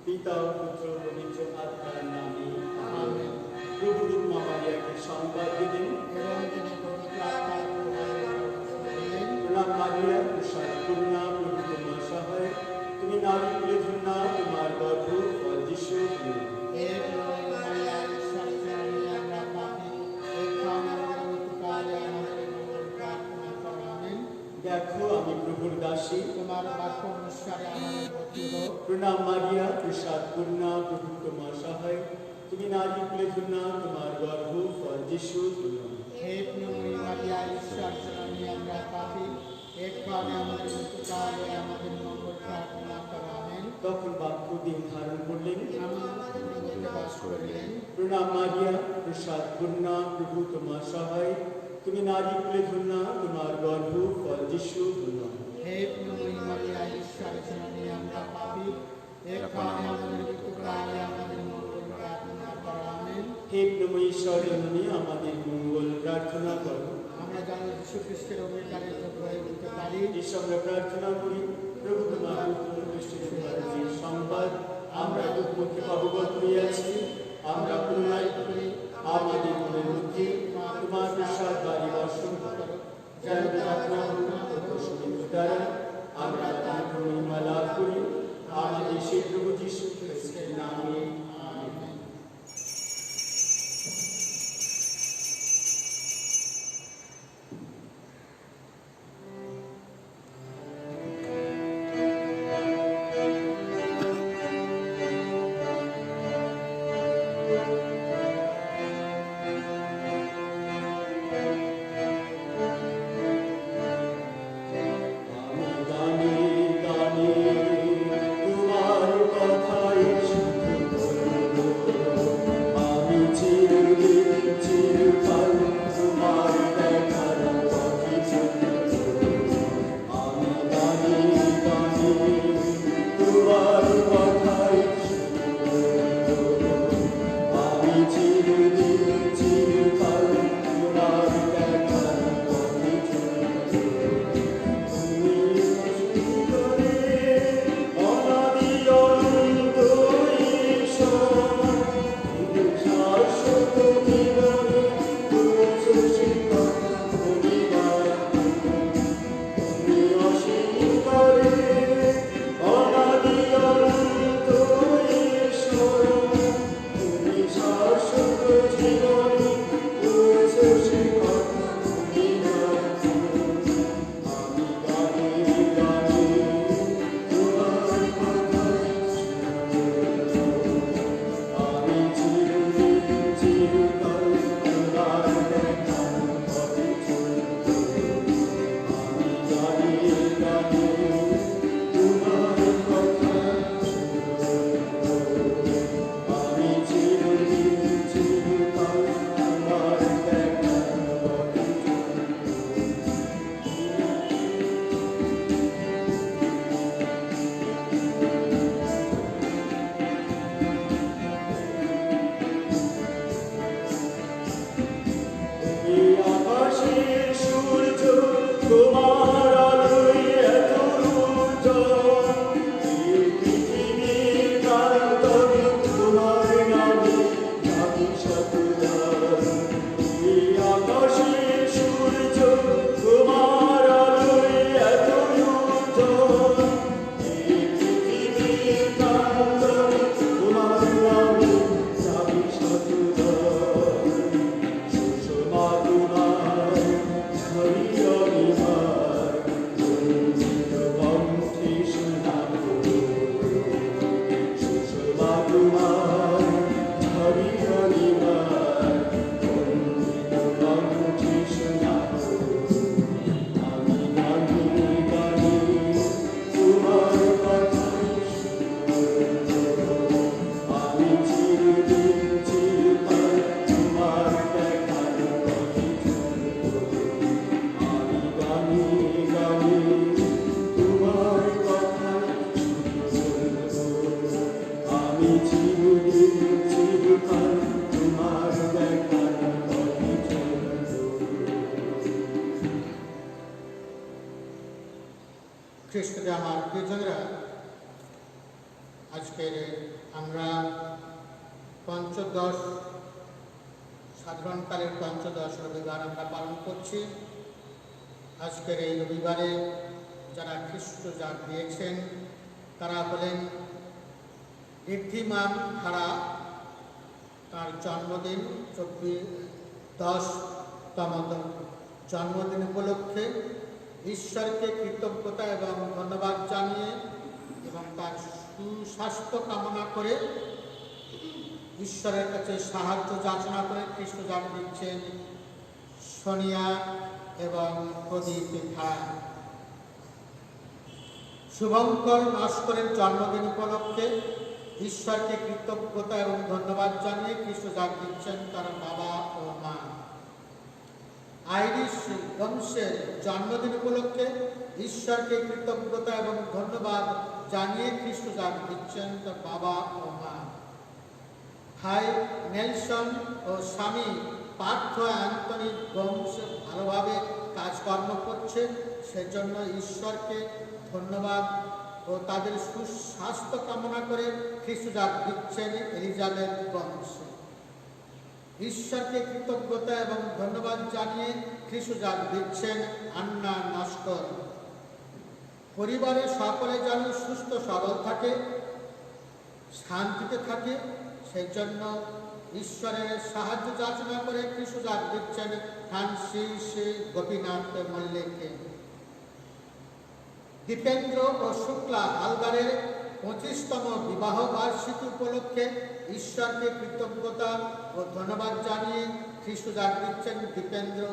পিতা পুত্র পবিত্র আত্মার নামে আমেন। প্রভু দূত মা মারিয়াকে সংবাদ দিলেন এবং তিনি পবিত্র আত্মার প্রণাম মারিয়া, প্রসাদ পূর্ণা, প্রভু তোমার সহায়, তুমি নারী কুলে ধন্যা, তোমার গর্ভ ফল যিশু। হে প্রভু মারিয়া, ঈশ্বরের জননী, আমরা পাপী, এখন আমাদের মৃত্যুকালে আমাদের মঙ্গল প্রার্থনা করো। আমেন। দেখো আমি প্রভুর দাসী, তোমার বাক্য অনুসারে আমাদের গতি হোক। প্রণাম মারিয়া, প্রসাদ পূর্ণা, প্রভু তোমার সহায়, তুমি নারী কুলে ধন্যা, তোমার গর্ভ ফল যিশু। হে প্রভু মারিয়া, ঈশ্বরের জননী, আমরা পাপী, এখন আমাদের মৃত্যুকালে আমাদের মঙ্গল প্রার্থনা করো। আমেন। তখন বাক্য দিন ধারণ করলেন, বাস করলেন। প্রণাম মারিয়া, প্রসাদ পূর্ণা, প্রভু তোমার সহায়, তুমি নারী কুলে ধন্যা, তোমার গর্ভ ফল যিশু। হে প্রভু মারিয়া, ঈশ্বরের জননী, আমরা পাপী, এখন আমাদের মৃত্যুকালে আমাদের মঙ্গল প্রার্থনা করো। আমেন। হে প্রভু ঈশ্বর জননী, আমাদের মঙ্গল প্রার্থনা করো। আমরা যেন যীশু খ্রিস্টের অঙ্গীকারের যোগ্য হয়ে উঠতে পারি, এই সঙ্গে প্রার্থনা করি, প্রভু তোমার পুত্র খ্রিস্টের যে সংবাদ আমরা দুঃখকে অবগত হইয়াছি, আমরা পুনরায় করি আমাদের মনের মধ্যে তোমার প্রসাদ বাড়ি বর্ষণ করো, যেন প্রার্থনা দ্বারা আমরা তার মহিমা লাভ করি, আমাদের সেই প্রভু যীশু খ্রিস্টের নামে আমেন। আজকের আমরা পঞ্চদশ সাধারণকালের পঞ্চদশ রবিবার আমরা পালন করছি। আজকের এই রবিবারে যারা খ্রিস্ট জাগ দিয়েছেন তারা হলেন ঋদ্ধিমান খাড়া, তার জন্মদিন 10তম জন্মদিন উপলক্ষে ঈশ্বরকে কৃতজ্ঞতা এবং ধন্যবাদ জানিয়ে এবং তার সুস্বাস্থ্য কামনা করে ঈশ্বরের কাছে সাহায্য যাচনা করে খ্রিস্ট জাগ দিচ্ছেন সোনিয়া এবং প্রদীপ খান। শুভঙ্কর নস্করের জন্মদিন উপলক্ষে ঈশ্বরকে কৃতজ্ঞতা এবং ধন্যবাদ জানিয়ে খ্রিস্ট জাগ দিচ্ছেন তার বাবা ও মা। আইরিশ বংশের জন্মদিন উপলক্ষে ঈশ্বরকে কৃতজ্ঞতা এবং ধন্যবাদ জানিয়ে খ্রিস্ট জাগ দিচ্ছেন তার বাবা ও মা। ভাই নেলসন ও স্বামী পার্থ অ্যান্টনি বংশে ভালোভাবে কাজকর্ম করছে, সেজন্য ঈশ্বরকে ধন্যবাদ ও তাদের সুস্বাস্থ্য কামনা করে খ্রিস্ট জাগ দিচ্ছেন এলিজাবেথ বংশে। ঈশ্বরকে কৃতজ্ঞতা এবং ধন্যবাদ জানিয়ে খ্রিস্ট জাগ দিচ্ছেন আন্না নস্কর। পরিবারের সকলে যেন সুস্থ সবল থাকে, শান্তিতে থাকে, সেই জন্য ঈশ্বরের সাহায্য যাচনা করে খ্রিস্ট জাগ দিচ্ছেন ফ্রান্সিস গোপীনাথ মল্লিককে। দীপেন্দ্র ও শুক্লা হালদারের 25তম বিবাহ বার্ষিকী উপলক্ষে ঈশ্বরকে কৃতজ্ঞতা ও ধন্যবাদ জানিয়ে খ্রিস্ট জাগ দিচ্ছেন দীপেন্দ্র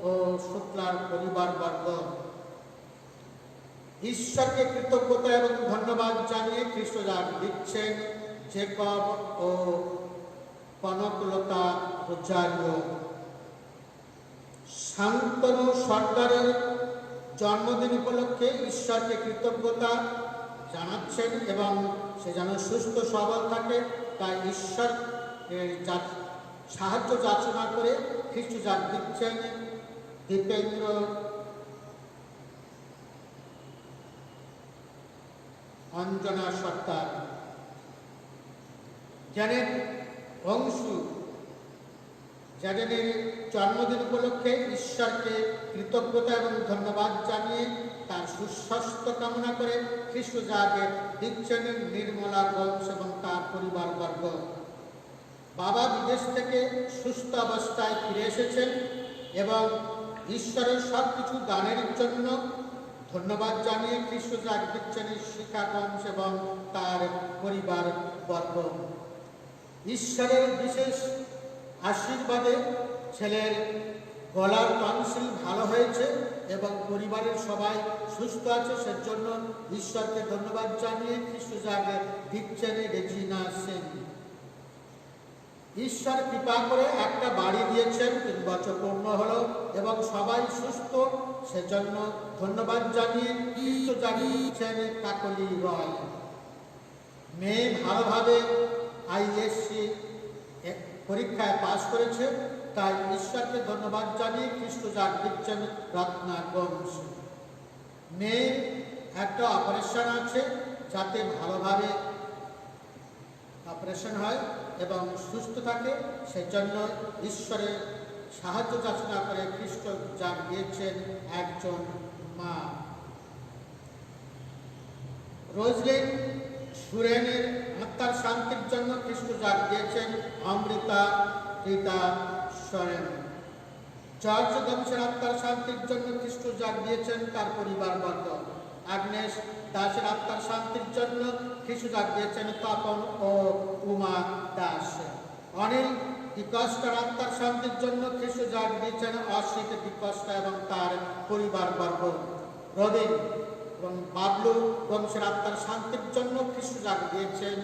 ও শুক্লার পরিবারবর্গ। ঈশ্বরকে কৃতজ্ঞতা এবং ধন্যবাদ জানিয়ে খ্রিস্ট জাগ দিচ্ছেন জেকব ও কনকলতা রোজারিও। শান্তনু সর্দারের জন্মদিন উপলক্ষে ঈশ্বরকে কৃতজ্ঞতা জানাচ্ছেন এবং সে যেন সুস্থ সবল থাকে তাই ঈশ্বর সাহায্য যাচনা করে খ্রিস্ট জাগ দিচ্ছেন দীপেন্দ্র অঞ্জনা সর্দার। জ্যানেট অংশু জ্যানেটের জন্মদিন উপলক্ষে ঈশ্বরকে কৃতজ্ঞতা এবং ধন্যবাদ জানিয়ে তার সুস্বাস্থ্য কামনা করে খ্রিস্ট জাগ দিচ্ছেন নির্মলা বংশ এবং তার পরিবারবর্গ। বাবা বিদেশ থেকে সুস্থ অবস্থায় ফিরে এসেছেন এবং ঈশ্বরের সব কিছু দানের জন্য ধন্যবাদ জানিয়ে খ্রিস্ট জাগ দিচ্ছেন শিখা বংশ এবং তার পরিবারবর্গ। ঈশ্বরের বিশেষ আশীর্বাদে ছেলের গলার টনসিল ভালো হয়েছে এবং পরিবারের সবাই সুস্থ আছে, সেজন্য ঈশ্বরকে ধন্যবাদ জানিয়ে খ্রিস্ট জাগ দিচ্ছেন রেজিনা সেন। ঈশ্বর কৃপা করে একটা বাড়ি দিয়েছেন, 3 বছর পূর্ণ হলো এবং সবাই সুস্থ, সেজন্য ধন্যবাদ জানিয়ে খ্রিস্ট জাগ দিচ্ছেন কাকলি রয়। মেয়ে ভালোভাবে আইএসসি পরীক্ষায় পাশ করেছে, তাই ঈশ্বরকে ধন্যবাদ জানিয়ে খ্রিস্ট জাগ দিচ্ছেন রত্না বংশ। মেয়ের একটা অপারেশন আছে, যাতে ভালোভাবে অপারেশন হয় এবং সুস্থ থাকে, সেজন্য ঈশ্বরের সাহায্য যাচনা করে খ্রিস্ট জাগ দিয়েছেন একজন মা। রোজলিন সুরেনের আত্মার শান্তির জন্য খ্রিস্ট জাগ দিয়েছেন অমৃতা রীতা সরেন। জর্জ বংশের আত্মার শান্তির জন্য খ্রিস্ট জাগ দিয়েছেন তার পরিবারবর্গ। আগ্নেশ দাসের আত্মার শান্তির জন্য খ্রিস্ট জাগ দিয়েছেন তপন ও উমা দাস। অনিল ডিকস্টার আত্মার শান্তির জন্য খ্রিস্ট জাগ দিয়েছেন অসিত ডিকস্টা এবং তার পরিবারবর্গ। রবিন এবং বাবলু বংশের আত্মার শান্তির জন্য খ্রিস্ট জাগ দিয়েছেন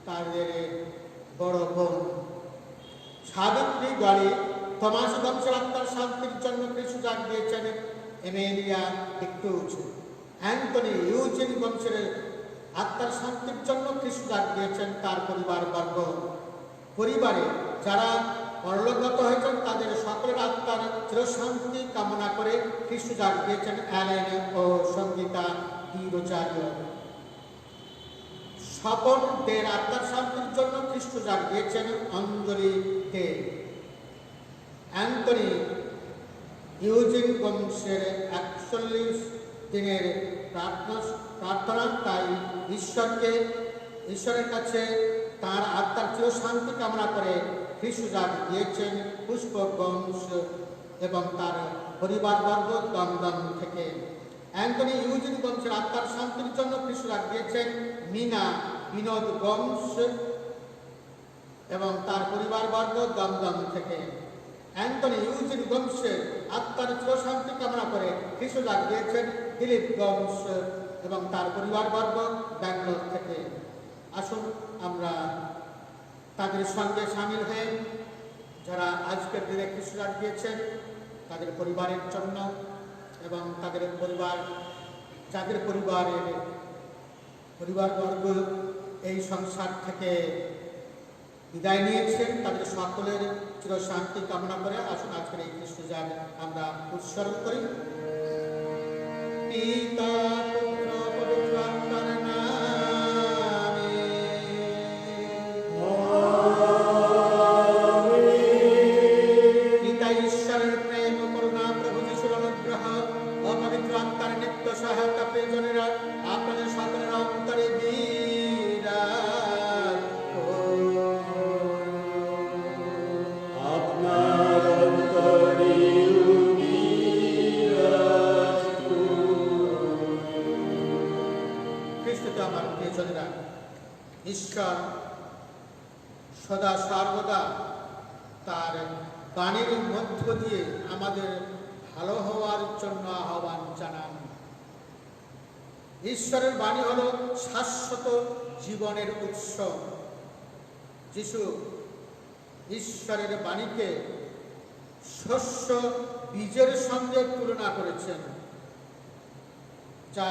তাদের বড় বোন। সাবিত্রী গড়ে থমাস বংশের আত্মার শান্তির জন্য খ্রিস্ট জাগ দিয়েছেন এমেলিয়া ডিক্টুজ। অ্যান্টনি ইউজিন বংশের আত্মার শান্তির জন্য খ্রিস্ট জাগ দিয়েছেন তার পরিবারবর্গ। পরিবারে যারা পরলোকগত হয়েছেন তাদের সকলের আত্মার চিরশান্তি কামনা করে খ্রিস্ট জাগ দিয়েছেন অ্যালেন ও সঙ্গীতা ডি রোজারিও। স্বপনদের আত্মার শান্তির জন্য খ্রিস্ট জাগিয়েছেন অঞ্জলিতে। অ্যান্টনি ইউজিন বংশের 41 দিনের প্রার্থনা তাই ঈশ্বরের কাছে তার আত্মার চির শান্তি কামনা করে খ্রিস্ট জাগিয়েছেন পুষ্প বংশ এবং তার পরিবারবর্গ লন্ডন থেকে। অ্যান্টনি ইউজিন বংশের আত্মার শান্তির জন্য খ্রিস্ট জাগিয়েছেন মিনা বিনোদ বংশ এবং তার পরিবারবর্গ দমদম থেকে। অ্যান্টনি ইউজিন বংশের আত্মার চির শান্তি কামনা করে খ্রিস্ট জাগিয়েছেন দিলীপ বংশ এবং তার পরিবারবর্গ ব্যাঙ্গালোর থেকে। আসুন আমরা তাদের সঙ্গে সামিল হয়ে যারা আজকের দিনে খ্রিস্ট জাগিয়েছেন তাদের পরিবারের জন্য এবং তাদের যাদের পরিবারবর্গ এই সংসার থেকে বিদায় নিয়েছেন তাদের সকলের চির শান্তি কামনা করে আসুন আজকের এই খ্রিস্ট জাগ আমরা উৎসর্গ করি। পিতা পুত্র পবিত্র আত্মার নামে। পিতা ঈশ্বরের প্রেম ও করুণা, প্রভু যিশুর অনুগ্রহ ও পবিত্র আত্মার নিত্য সহায়তা প্রিয়জনেরা আপনাদের সকলের অন্তরে বিরাজ করুন। আপনার অন্তরে বিরাজ করুন। খ্রিস্টতে আমার প্রিয়জনেরা, ঈশ্বর সদা সর্বদা তার বাণীর মধ্য দিয়ে আমাদের ভালো হওয়ার জন্য আহ্বান জানান। ঈশ্বরের বাণী হল শাশ্বত জীবনের উৎস। যিশু ঈশ্বরের বাণীকে শস্য বীজের সঙ্গে তুলনা করেছেন, যা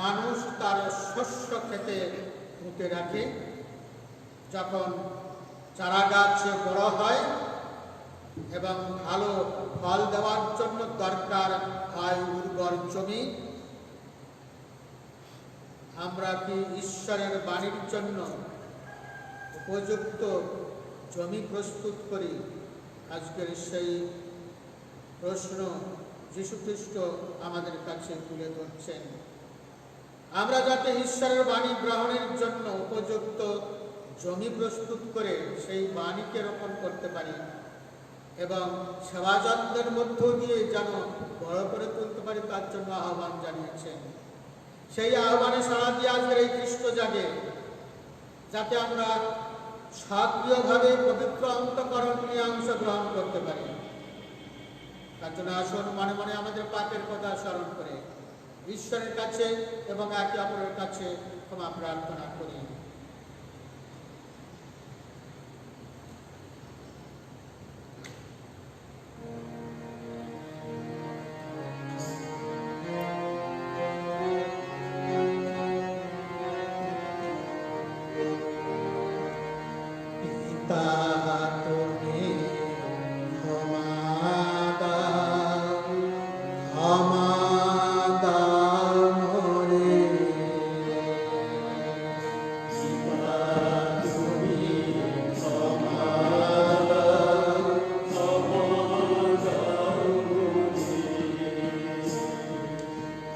মানুষ তার শস্য খেতে পুঁতে রাখে। যখন চারা গাছ বড় হয় এবং ভালো ফল দেওয়ার জন্য দরকার হয় উর্বর জমি, আমরা কি ঈশ্বরের বাণীর জন্য উপযুক্ত জমি প্রস্তুত করি? আজকের সেই প্রশ্ন যীশু খ্রিস্ট আমাদের কাছে তুলে ধরছেন। আমরা যাতে ঈশ্বরের বাণী গ্রহণের জন্য উপযুক্ত জমি প্রস্তুত করে সেই বাণীকে রোপণ করতে পারি এবং সেবা যত্নের মধ্য দিয়ে যেন বড় করে তুলতে পারি, তার জন্য আহ্বান জানিয়েছেন। সেই আহ্বানে সাড়া দিয়ে আজকের এই খ্রিস্ট জাগে, যাতে আমরা সক্রিয়ভাবে পবিত্র অন্তঃকরণ নিয়ে অংশগ্রহণ করতে পারি। তার জন্য আসুন মনে মনে আমাদের পাপের কথা স্মরণ করে ঈশ্বরের কাছে এবং একে অপরের কাছে ক্ষমা প্রার্থনা করি।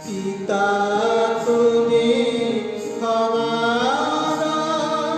পিতা তুমি ক্ষমা দাও,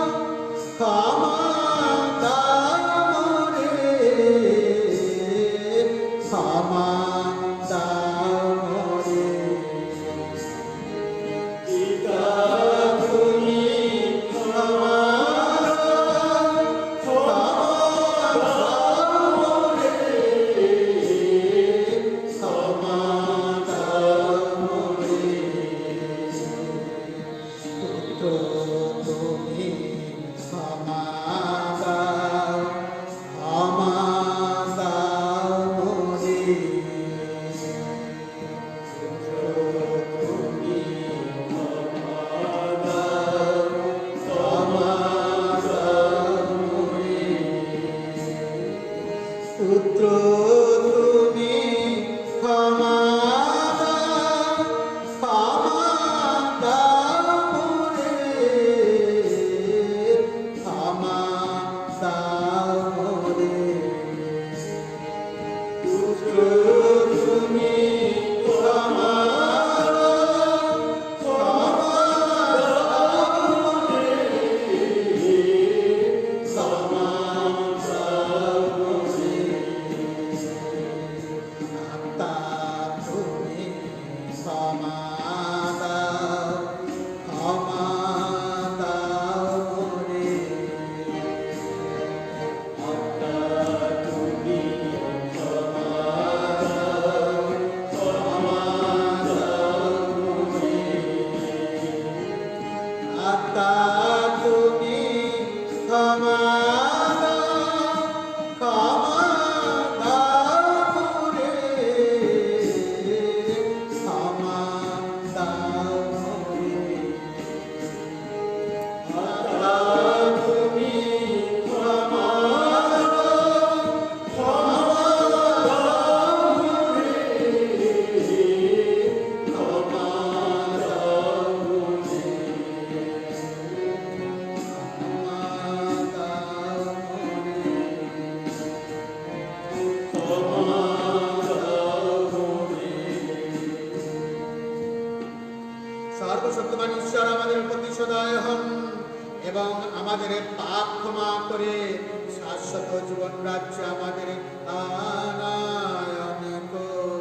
এবং আমাদের পাপ ক্ষমা করে শাশ্বত জীবন রাজ্যে আমাদের আনয়ন করুন।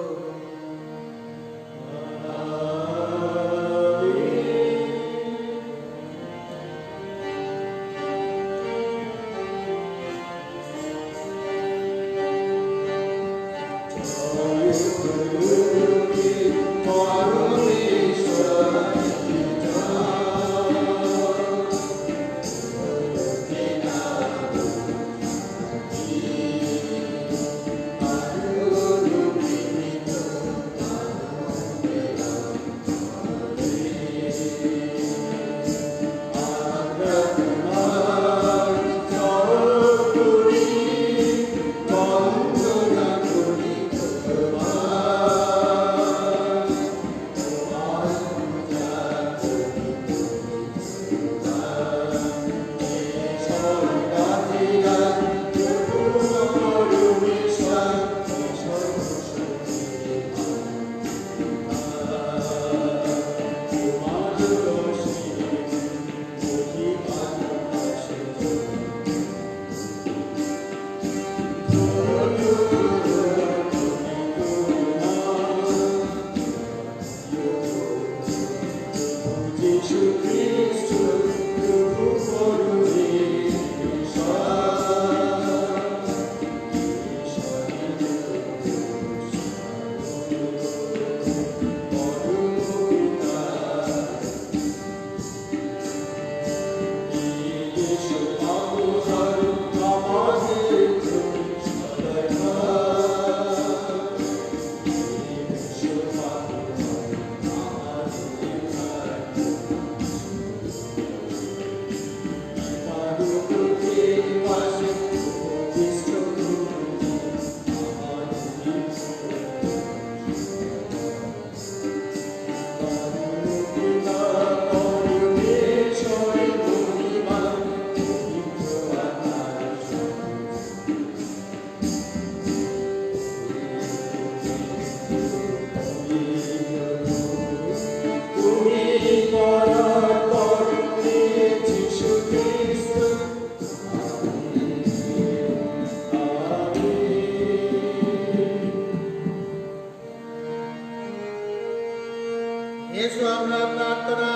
এসো আমরা প্রার্থনা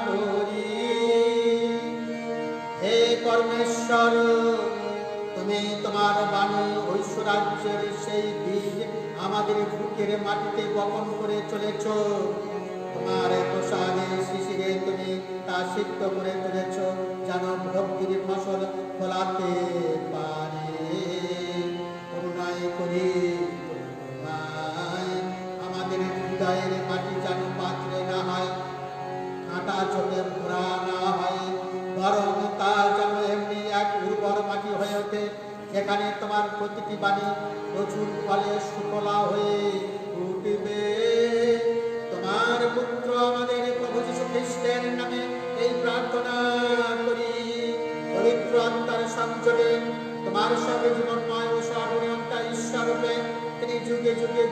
করি। হে পরমেশ্বর, তুমি তোমার বাণী ঐশ্বরাজ্যের সেই বীজ আমাদের বুকের মাটিতে বপন করে চলেছ। তোমার প্রসাদে শিশিরে তুমি তা সিদ্ধ করে তুলেছ, যেন ভক্তির ফসল ফলাতে পারে। করুণায় করি, করুণায় আমাদের হৃদয়ের মাটি যেন পাত্রে না হয়, কাঁটা চোখে ভরা না হয়, বরং তা যেন এমনি এক উর্বর মাটি হয়ে ওঠে, যেখানে তোমার প্রতিটি বাণী প্রচুর ফলে সুফলা হয়ে উঠবে। তোমার পুত্র আমাদের প্রভু যীশু খ্রিস্টের নামে এই প্রার্থনা করি। পবিত্র আত্মার সংযোগে তোমার সঙ্গে জীবনময় ও সর্বনিয়ন্তা ঈশ্বর রূপে তিনি যুগে যুগে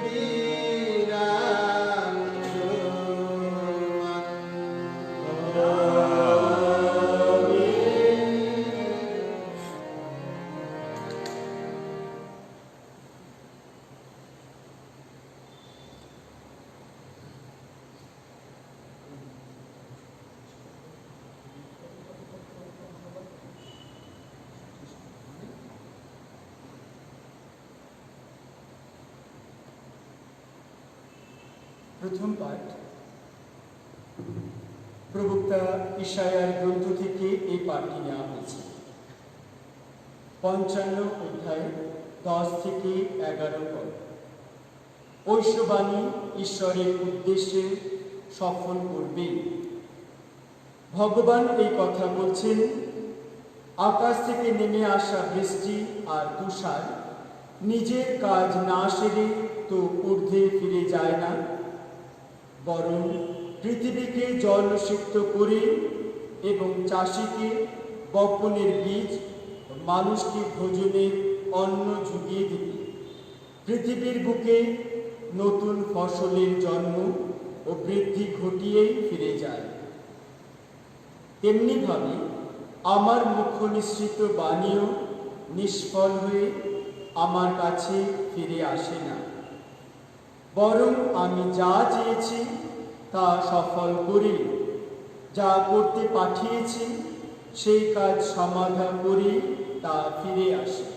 প্রথম পাঠ প্রবক্তা ইশায়ার গ্রন্থ থেকে এই পাঠটি নেওয়া হয়েছে। 55 অধ্যায় 10 থেকে 11 পদ। ঐশ্ববাণী ঈশ্বরের উদ্দেশ্যে সফল করবে। ভগবান এই কথা বলছেন, আকাশ থেকে নেমে আসা বৃষ্টি আর তুষার নিজের কাজ না সেরে তো ঊর্ধ্বে ফিরে যায় না, বরং পৃথিবীকে জলসিক্ত করে এবং চাষিকে বপনের বীজ, মানুষকে ভোজনের অন্ন জুগিয়ে দিবে। পৃথিবীর বুকে নতুন ফসলের জন্ম ও বৃদ্ধি ঘটিয়েই ফিরে যায়। তেমনিভাবে আমার মুখ নিঃসৃত বাণীও নিষ্ফল হয়ে আমার কাছে ফিরে আসে না, বরং আমি যা চেয়েছি তা সফল করি, যা করতে পাঠিয়েছি সেই কাজ সমাধা করে তা ফিরে আসে।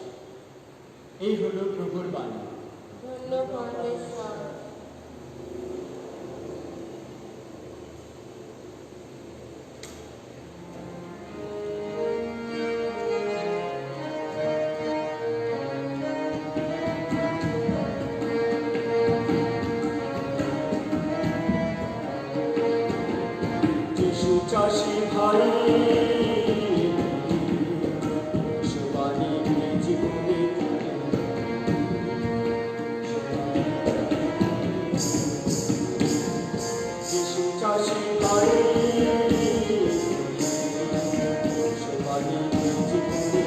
এই হলো প্রভুর বাণী। ধন্যবাদ ঈশ্বর। যিশু চাষি ভাই সুবাণী জীবনে যিশু চাষি ভাই সুবাণী জীবনে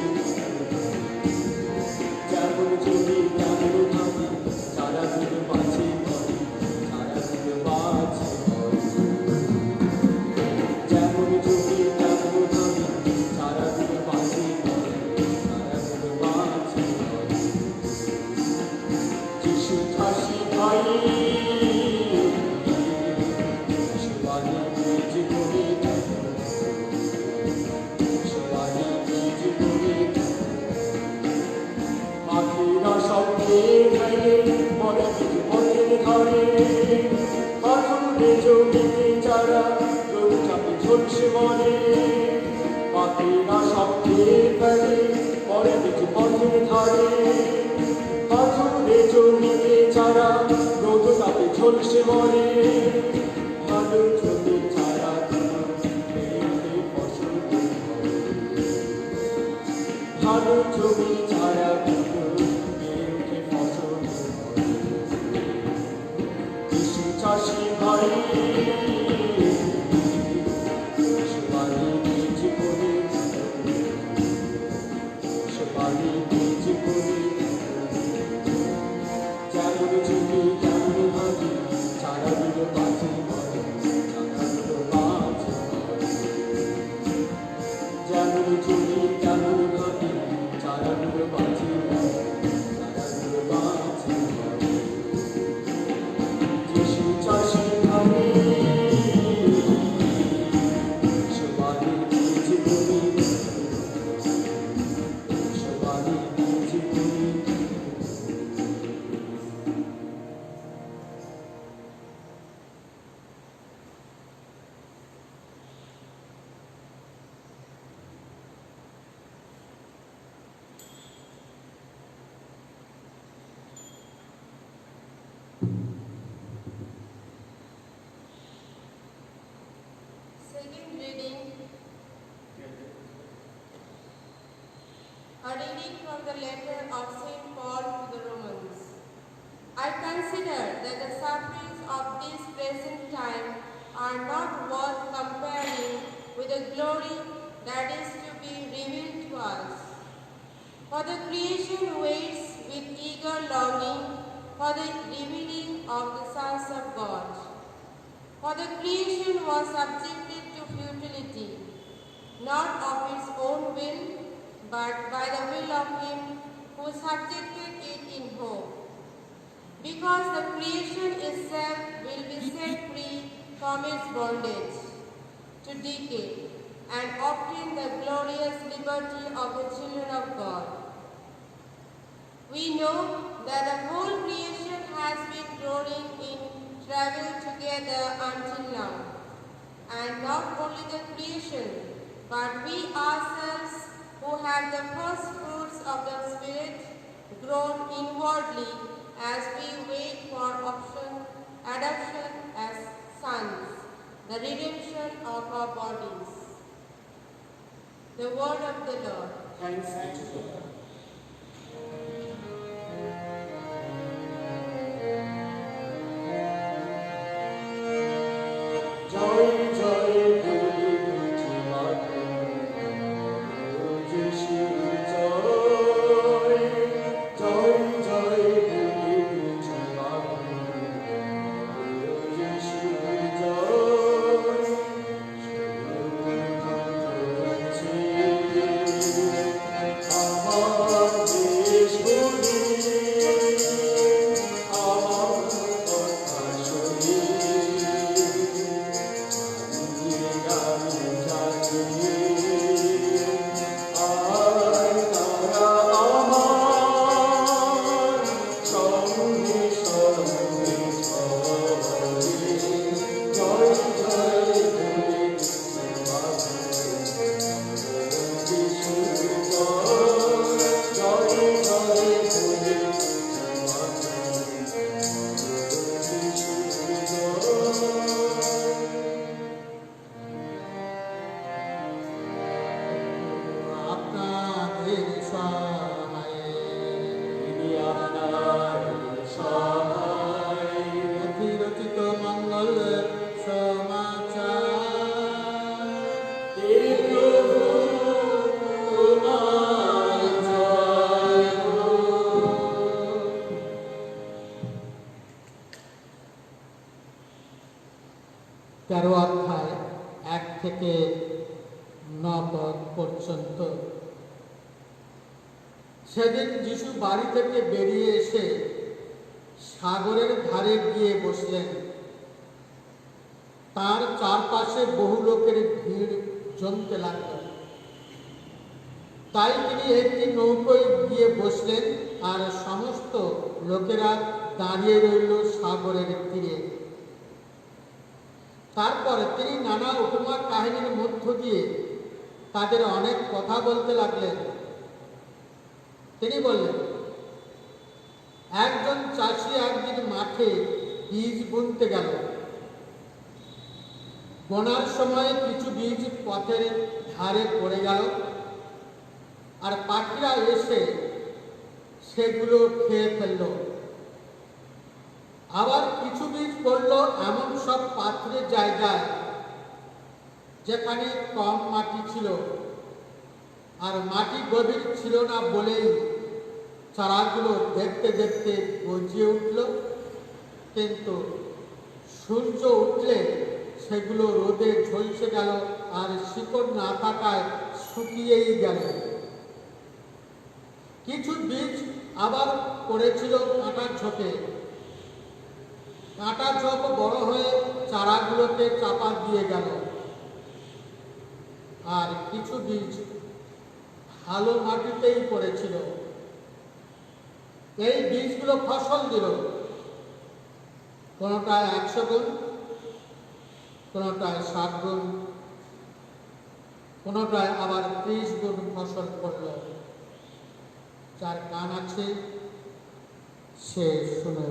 যেমন জমি তেমন ভাবে চারাগুলো বাঁচে ধরে, চারাগুলো বাঁচে ধরে। যেমন জমি তেমন ভাবে চারাগুলো বাঁচে ধরে, চারাগুলো বাঁচে ধরে। যিশু চাষি ভাই সুবাণী জীবনে সুবাণী জীবনে পাখিরা শব্দে ফেলে মনে কিছু পথের ধারে, পাথরে জমিতে চারা রোদ চাপে ঝলসে মরে। পাখিরা শব্দে ফেলে মনে কিছু পথের ধারে, পাথরে জমিতে চারা রোদ চাপে ঝলসে মরে। ভালো জমি চারা বেড়ে ফসল হয়, ভালো জমি চারা বেড়ে ফসল হয়। যিশু চাষি ভাই সুবাণী জীবনে সুবাণী জীবনে যেমন জমি তেমন ভাবে চারাগুলো বাঁচে ধরে, চারাগুলো বাঁচে ধরে। যেমন জমি তেমন ভাবে চারাগুলো বাঁচে ধরে, চারাগুলো বাঁচে ধরে। যিশু চাষি ভাই সুবাণী জীবনে সুবাণী জীবনে Second reading, a reading from the letter of St. Paul to the Romans. I consider that the sufferings of this present time are not worth comparing with the glory that is to be revealed to us. For the creation waits with eager longing for the revealing of the sons of God. For the creation was subjected to futility, not of its own will, but by the will of him who subjected it in hope. Because the creation itself will be set free from its bondage to decay and obtain the glorious liberty of the children of God. We know that the whole creation has been groaning in travail together until now. And not only the creation, but we ourselves who have the first fruits of the Spirit groan inwardly as we wait for adoption as sons, the redemption of our bodies. The word of the Lord. Thanks be to God. জয় জয় বলি উঠি মাগো, ও যিশু জয়। জয় জয় বলি উঠি মাগো, ও যিশু জয়। সর্বপ্রথম অধীর সহায়ে। তিনি আপনার সহায়। অতিরচিত মঙ্গল সমাচার। হে প্রভু, তোমার জয় হোক। 13 অধ্যায় 1 থেকে 9 পদ পর্যন্ত। সেদিন যিশু বাড়ি থেকে বেরিয়ে এসে সাগরের ধারে গিয়ে বসলেন। তার চারপাশে বহু লোকের ভিড় জমতে লাগল। তাই তিনি একটি নৌকোয় গিয়ে বসলেন, আর সমস্ত লোকেরা দাঁড়িয়ে রইল সাগরের তীরে। তারপর তিনি নানা উপমা কাহিনীর মধ্য দিয়ে তাদের অনেক কথা বলতে লাগলেন। তিনি বললেন, একজন চাষি একদিন মাঠে বীজ বুনতে গেল। বোনার সময় কিছু বীজ পথের ধারে পড়ে গেল, আর পাখিরা এসে সেগুলো খেয়ে ফেলল। আবার কিছু বীজ পড়ল এমন সব পাত্রের জায়গায় যেখানে কম মাটি ছিল, আর মাটি গভীর ছিল না বলেই চারাগুলো দেখতে দেখতে গজিয়ে উঠল, কিন্তু সূর্য উঠলে সেগুলো রোদে ঝলসে গেল, আর শিকড় না থাকায় শুকিয়েই গেল। কিছু বীজ আবার পড়েছিল কাঁটার ঝোপে। কাঁটা ঝোপ বড় হয়ে চারাগুলোকে চাপা দিয়ে গেল। আর কিছু বীজ ভালো মাটিতেই পড়েছিল। এই বীজগুলো ফসল দিল, কোনোটায় 100 গুণ, কোনোটায় 60 গুণ, কোনোটায় আবার 30 গুণ ফসল করল। যার কান আছে সে শুনে।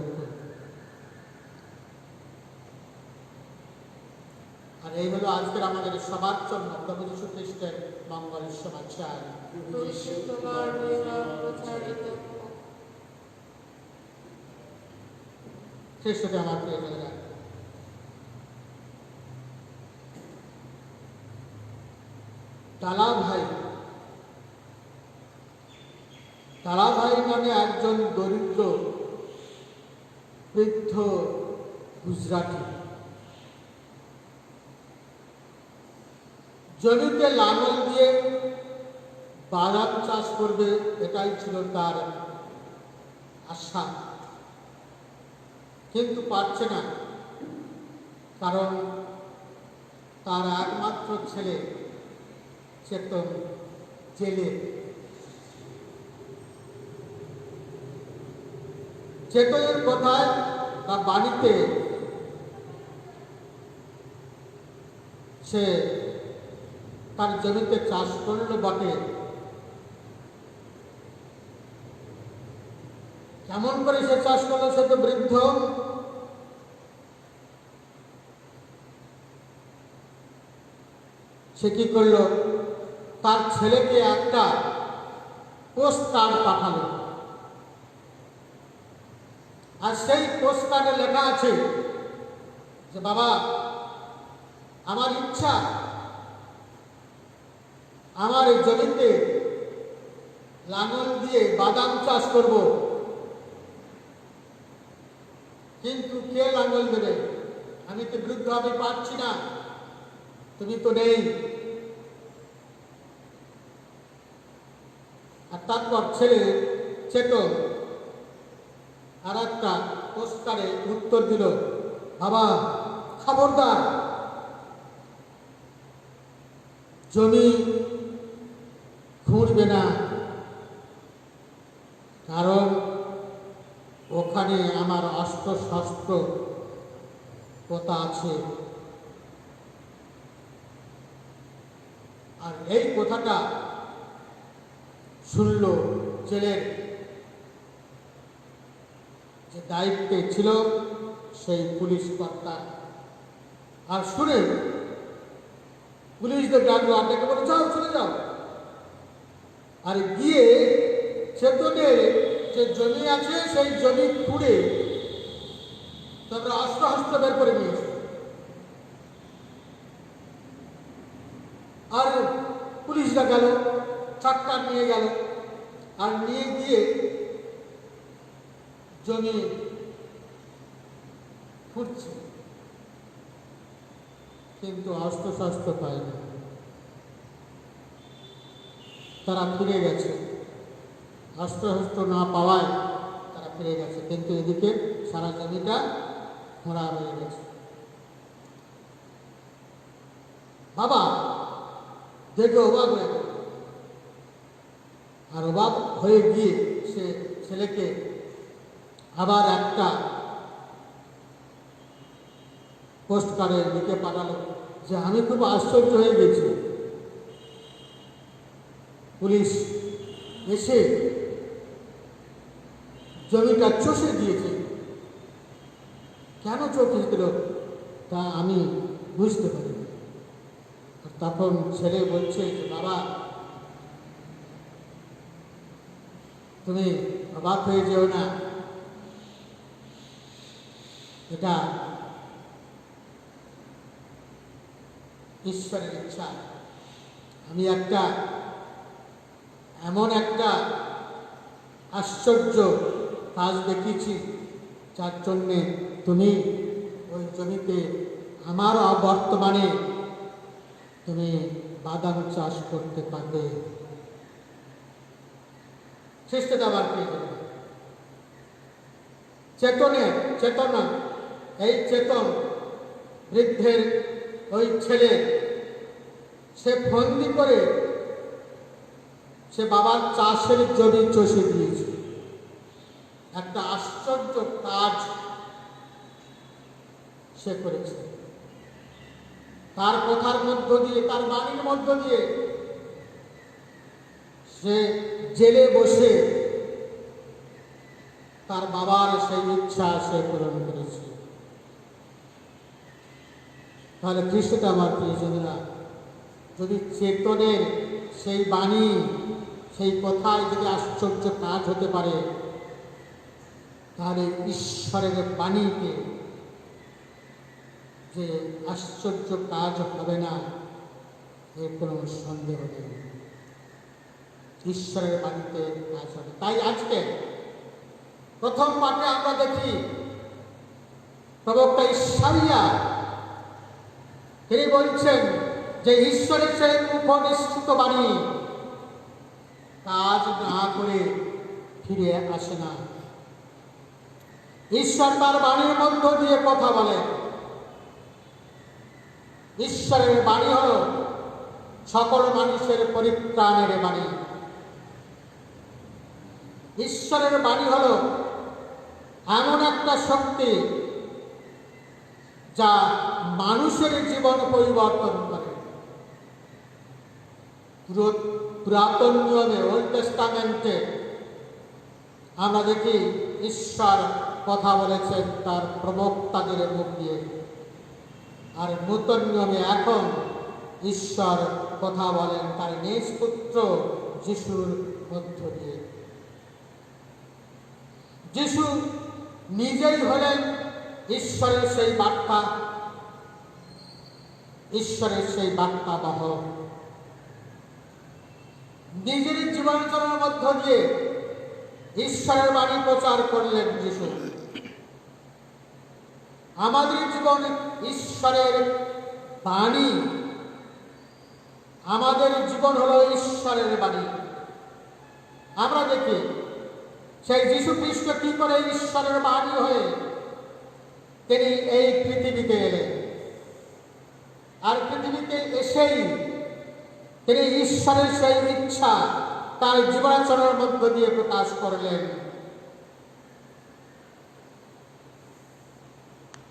আর এই হলো আজকের আমাদের সবার জন্য প্রভু যীশু খ্রিস্টের মঙ্গল সমাচার। তোমার মহিমা প্রচারিত হোক। খ্রিস্টকে আমার প্রিয় ভাইরা, তালাভাই নামে একজন দরিদ্র বৃদ্ধ গুজরাটি জমিতে লাঙল দিয়ে বাদাম চাষ করবে, এটাই ছিল তার আশা। কিন্তু পারছে না, কারণ তার একমাত্র ছেলে চেতন জেলে। চেতনের কথায় বা বাড়িতে সে তার জমিতে চাষ করলো বটে, কেমন করে সে চাষ করলো? সে তো বৃদ্ধ। সে কি করলো? তার ছেলেকে একটা পোস্ট কার্ড পাঠালো, আর সেই পোস্ট কার্ডে লেখা আছে যে, বাবা, আমার ইচ্ছা আমার এই জমিতে লাঙল দিয়ে বাদাম চাষ করব, কিন্তু কে লাঙল দেবে? আমি তো বৃদ্ধ, আমি পারছি না, তুমি তো নেই। আর তারপর ছেলে চেতন আর একটা পোস্টকার্ডে উত্তর দিল, বাবা, খবরদার, জমি খুঁড়বে না, কারণ ওখানে আমার অস্ত্র-শস্ত্র পোতা আছে। আর এই কথাটা শুনল জেলের যে দায়িত্বে ছিল সেই পুলিশ কর্তা। আর শুনে পুলিশদের ডাকলো, আর ডেকে বলে, যাও, চলে যাও, আর গিয়ে চেতনের যে জমি আছে সেই জমি খুঁড়ে তারপরে অস্ত্র হস্ত্র বের করে নিয়েছে। আর পুলিশরা গেল, ট্রাক্টর নিয়ে গেল, আর নিয়ে গিয়ে জমি খুঁড়ছে, কিন্তু অস্ত্র শস্ত্র পায়নি। তারা ফিরে গেছে, অস্ত্র শস্ত্র না পাওয়ায় তারা ফিরে গেছে, কিন্তু এদিকে সারা জমিটা খোঁড়া হয়ে গেছে। বাবা দেখে অবাক হয়ে গেল, আর অবাক হয়ে গিয়ে সে ছেলেকে আবার একটা পোস্ট কার্ডে লিখে পাঠালো যে আমি খুব আশ্চর্য হয়ে গেছি, পুলিশ এসে জমিটা চষে দিয়েছে, কেন চষে দিল তা আমি বুঝতে পারি। তখন ছেলে বলছে যে বাবা তুমি অবাক হয়ে যেও না, এটা ঈশ্বরের ইচ্ছা। আমি এমন একটা আশ্চর্য কাজ দেখিয়েছি যার জন্যে তুমি ওই জমিতে আমার বর্তমানে তুমি বাদাম চাষ করতে পারবে। খ্রিস্টটা আবার পেয়ে যাবে চেতনা, এই চেতন বৃদ্ধের ওই ছেলে সে বন্দি করে সে বাবার চাষের জমি চষে দিয়েছে। একটা আশ্চর্য কাজ সে করেছে। তার কথার মধ্য দিয়ে, তার বাণীর মধ্য দিয়ে সে জেলে বসে তার বাবার সেই ইচ্ছা সে পূরণ করেছে। তাহলে খ্রিস্টটা আমার প্রিয়জনেরা, যদি চেতনের সেই বাণী, সেই কথায় যদি আশ্চর্য কাজ হতে পারে, তাহলে ঈশ্বরের বাণীতে যে আশ্চর্য কাজ হবে না এর কোনো সন্দেহ নেই। ঈশ্বরের বাণীতে কাজ হবে। তাই আজকে প্রথম পাঠে আমরা দেখি প্রবক্তা ইসাইয়া তিনি বলছেন যে ঈশ্বরের সেই উপনিশ্চিত বাণী কাজ না করে ফিরে আসে না। ঈশ্বর তার বাণীর মধ্য দিয়ে কথা বলেন। ঈশ্বরের বাণী হল সকল মানুষের পরিত্রাণের বাণী। ঈশ্বরের বাণী হল এমন একটা শক্তি যা মানুষের জীবন পরিবর্তন করে। পুরাতন নিয়মে, ওল্ড টেস্টামেন্টে আমরা দেখি ঈশ্বর কথা বলেছেন তার প্রবক্তাদের মুখ দিয়ে, আর নূতন নিয়মে এখন ঈশ্বর কথা বলেন তার নিজ পুত্র যিশুর মধ্য দিয়ে। যিশু নিজেই হলেন ঈশ্বরের সেই বার্তা, ঈশ্বরের সেই বার্তা বাহক। নিজের জীবনাচরণের মধ্য দিয়ে ঈশ্বরের বাণী প্রচার করলেন যিশু। আমাদের জীবন ঈশ্বরের বাণী, আমাদের জীবন হলো ঈশ্বরের বাণী। আমরা দেখি সেই যীশু খ্রিস্ট কি করে ঈশ্বরের বাণী হয়ে তিনি এই পৃথিবীতে এলেন, আর পৃথিবীতে এসেই তিনি ঈশ্বরের সেই ইচ্ছা তার জীবনাচরণের মধ্য দিয়ে প্রকাশ করলেন।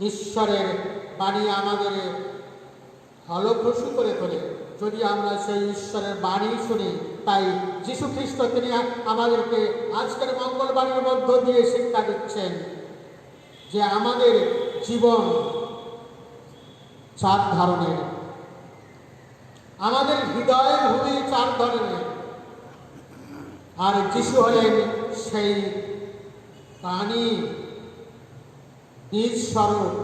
ঈশ্বরের বাণী আমাদের ফলপ্রসূ করে তোলে যদি আমরা সেই ঈশ্বরের বাণী শুনি। তাই যীশু খ্রিস্ট তিনি আমাদেরকে আজকের মঙ্গলবাণীর মধ্য দিয়ে শিক্ষা দিচ্ছেন যে আমাদের জীবন চার ধরনের, আমাদের হৃদয়ের ভূমি চার ধরনের। আর যিশু হলেন সেই পানি বীজ স্বরূপ।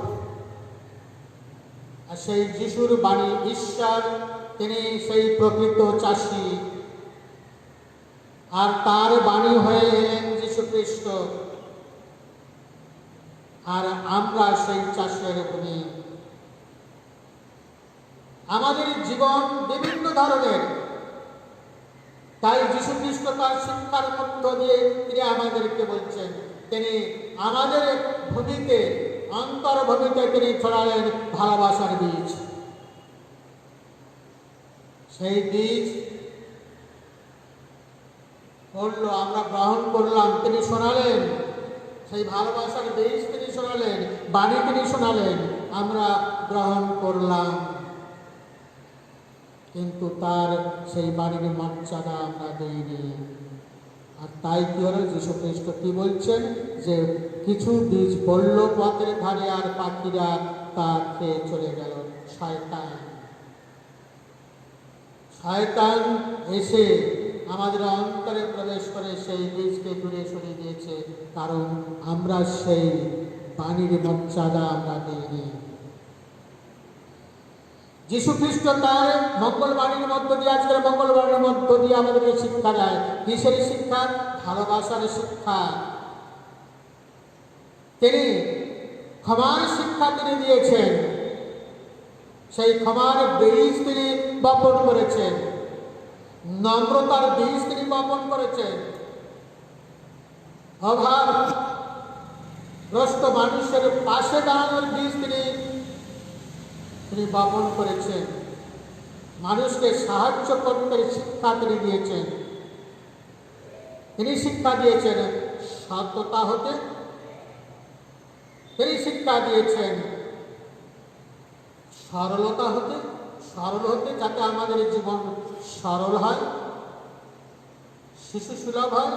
আর সেই যিশুর বাণী ঈশ্বর, তিনি সেই প্রকৃত চাষী, আর তার বাণী হয়ে এলেন যিশু খ্রিস্ট। আর আমরা সেই চাষের ভূমি। আমাদের জীবন বিভিন্ন ধরনের, তাই যিশু খ্রিস্ট তার শিক্ষার মধ্য দিয়ে তিনি আমাদেরকে বলছেন, তিনি আমাদের ভূমিতে, অন্তর্ভূমিতে তিনি ছড়ালেন ভালোবাসার বীজ। সেই বীজ পড়ল, আমরা গ্রহণ করলাম, তিনি শোনালেন। সেই ভালোবাসার বীজ তিনি শোনালেন, বাণী তিনি শোনালেন, আমরা গ্রহণ করলাম। কিন্তু তার সেই বাণীর মর্যাদা আমরা দিইনি। আর তাই কি হলো, যীশু খ্রিস্ট কি বলছেন, যে কিছু বীজ পড়ল পথের ধারে, আর পাখিরা তা খেয়ে চলে গেল। শয়তান এসে আমাদের অন্তরে প্রবেশ করে সেই বীজকে দূরে সরিয়ে দিয়েছে, কারণ আমরা সেই বাণীর মর্যাদা আমরা দিইনি। যীশু খ্রিস্ট তার মঙ্গলবাণীর মধ্য দিয়ে, আজকের মঙ্গলবাণীর মধ্য দিয়ে আমাদেরকে শিক্ষা দেয়। কিসের শিক্ষা? ভালোবাসার শিক্ষা। তিনি ক্ষমার শিক্ষা তিনি দিয়েছেন। সেই ক্ষমার বীজ তিনি বপন করেছেন, নম্রতার বীজ তিনি বপন করেছেন, অভাবগ্রস্ত মানুষের পাশে দাঁড়ানোর বীজ তিনি বপন করেছেন। মানুষকে সাহায্য করতে শিক্ষা তিনি দিয়েছেন। তিনি শিক্ষা দিয়েছেন সততা হতে, তিনি শিক্ষা দিয়েছেন সরলতা হতে, সরল হতে, যাতে আমাদের জীবন সরল হয়, শিশু সুলভ হয়।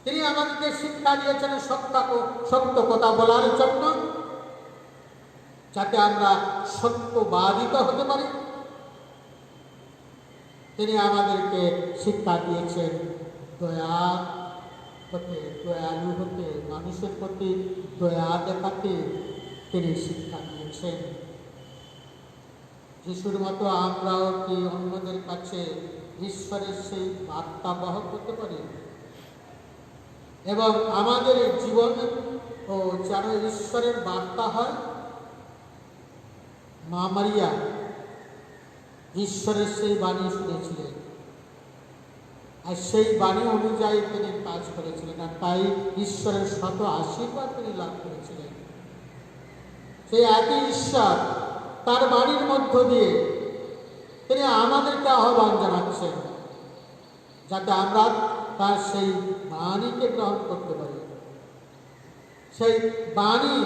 তিনি আমাদেরকে শিক্ষা দিয়েছেন সত্য কথা বলার জন্য, যাতে আমরা সত্যবাদিত হতে পারি। তিনি আমাদেরকে শিক্ষা দিয়েছেন দয়া হতে, দয়ালু হতে, মানুষের প্রতি দয়া দেখাতে তিনি শিক্ষা দিয়েছেন। যিশুর মতো আমরাও কি অন্যদের কাছে ঈশ্বরের সেই বার্তা বহন করতে পারি, এবং আমাদের জীবন ও যেন ঈশ্বরের বার্তা হয়। মা মারিয়া ঈশ্বরের সেই বাণী শুনেছিলেন, আর সেই বাণী অনুযায়ী তিনি কাজ করেছিলেন, আর তাই ঈশ্বরের শত আশীর্বাদ তিনি লাভ করেছিলেন। সেই একই ঈশ্বর তার বাণীর মধ্য দিয়ে তিনি আমাদেরকে আহ্বান জানাচ্ছেন, যাতে আমরা তার সেই বাণীকে গ্রহণ করতে পারি। সেই বাণী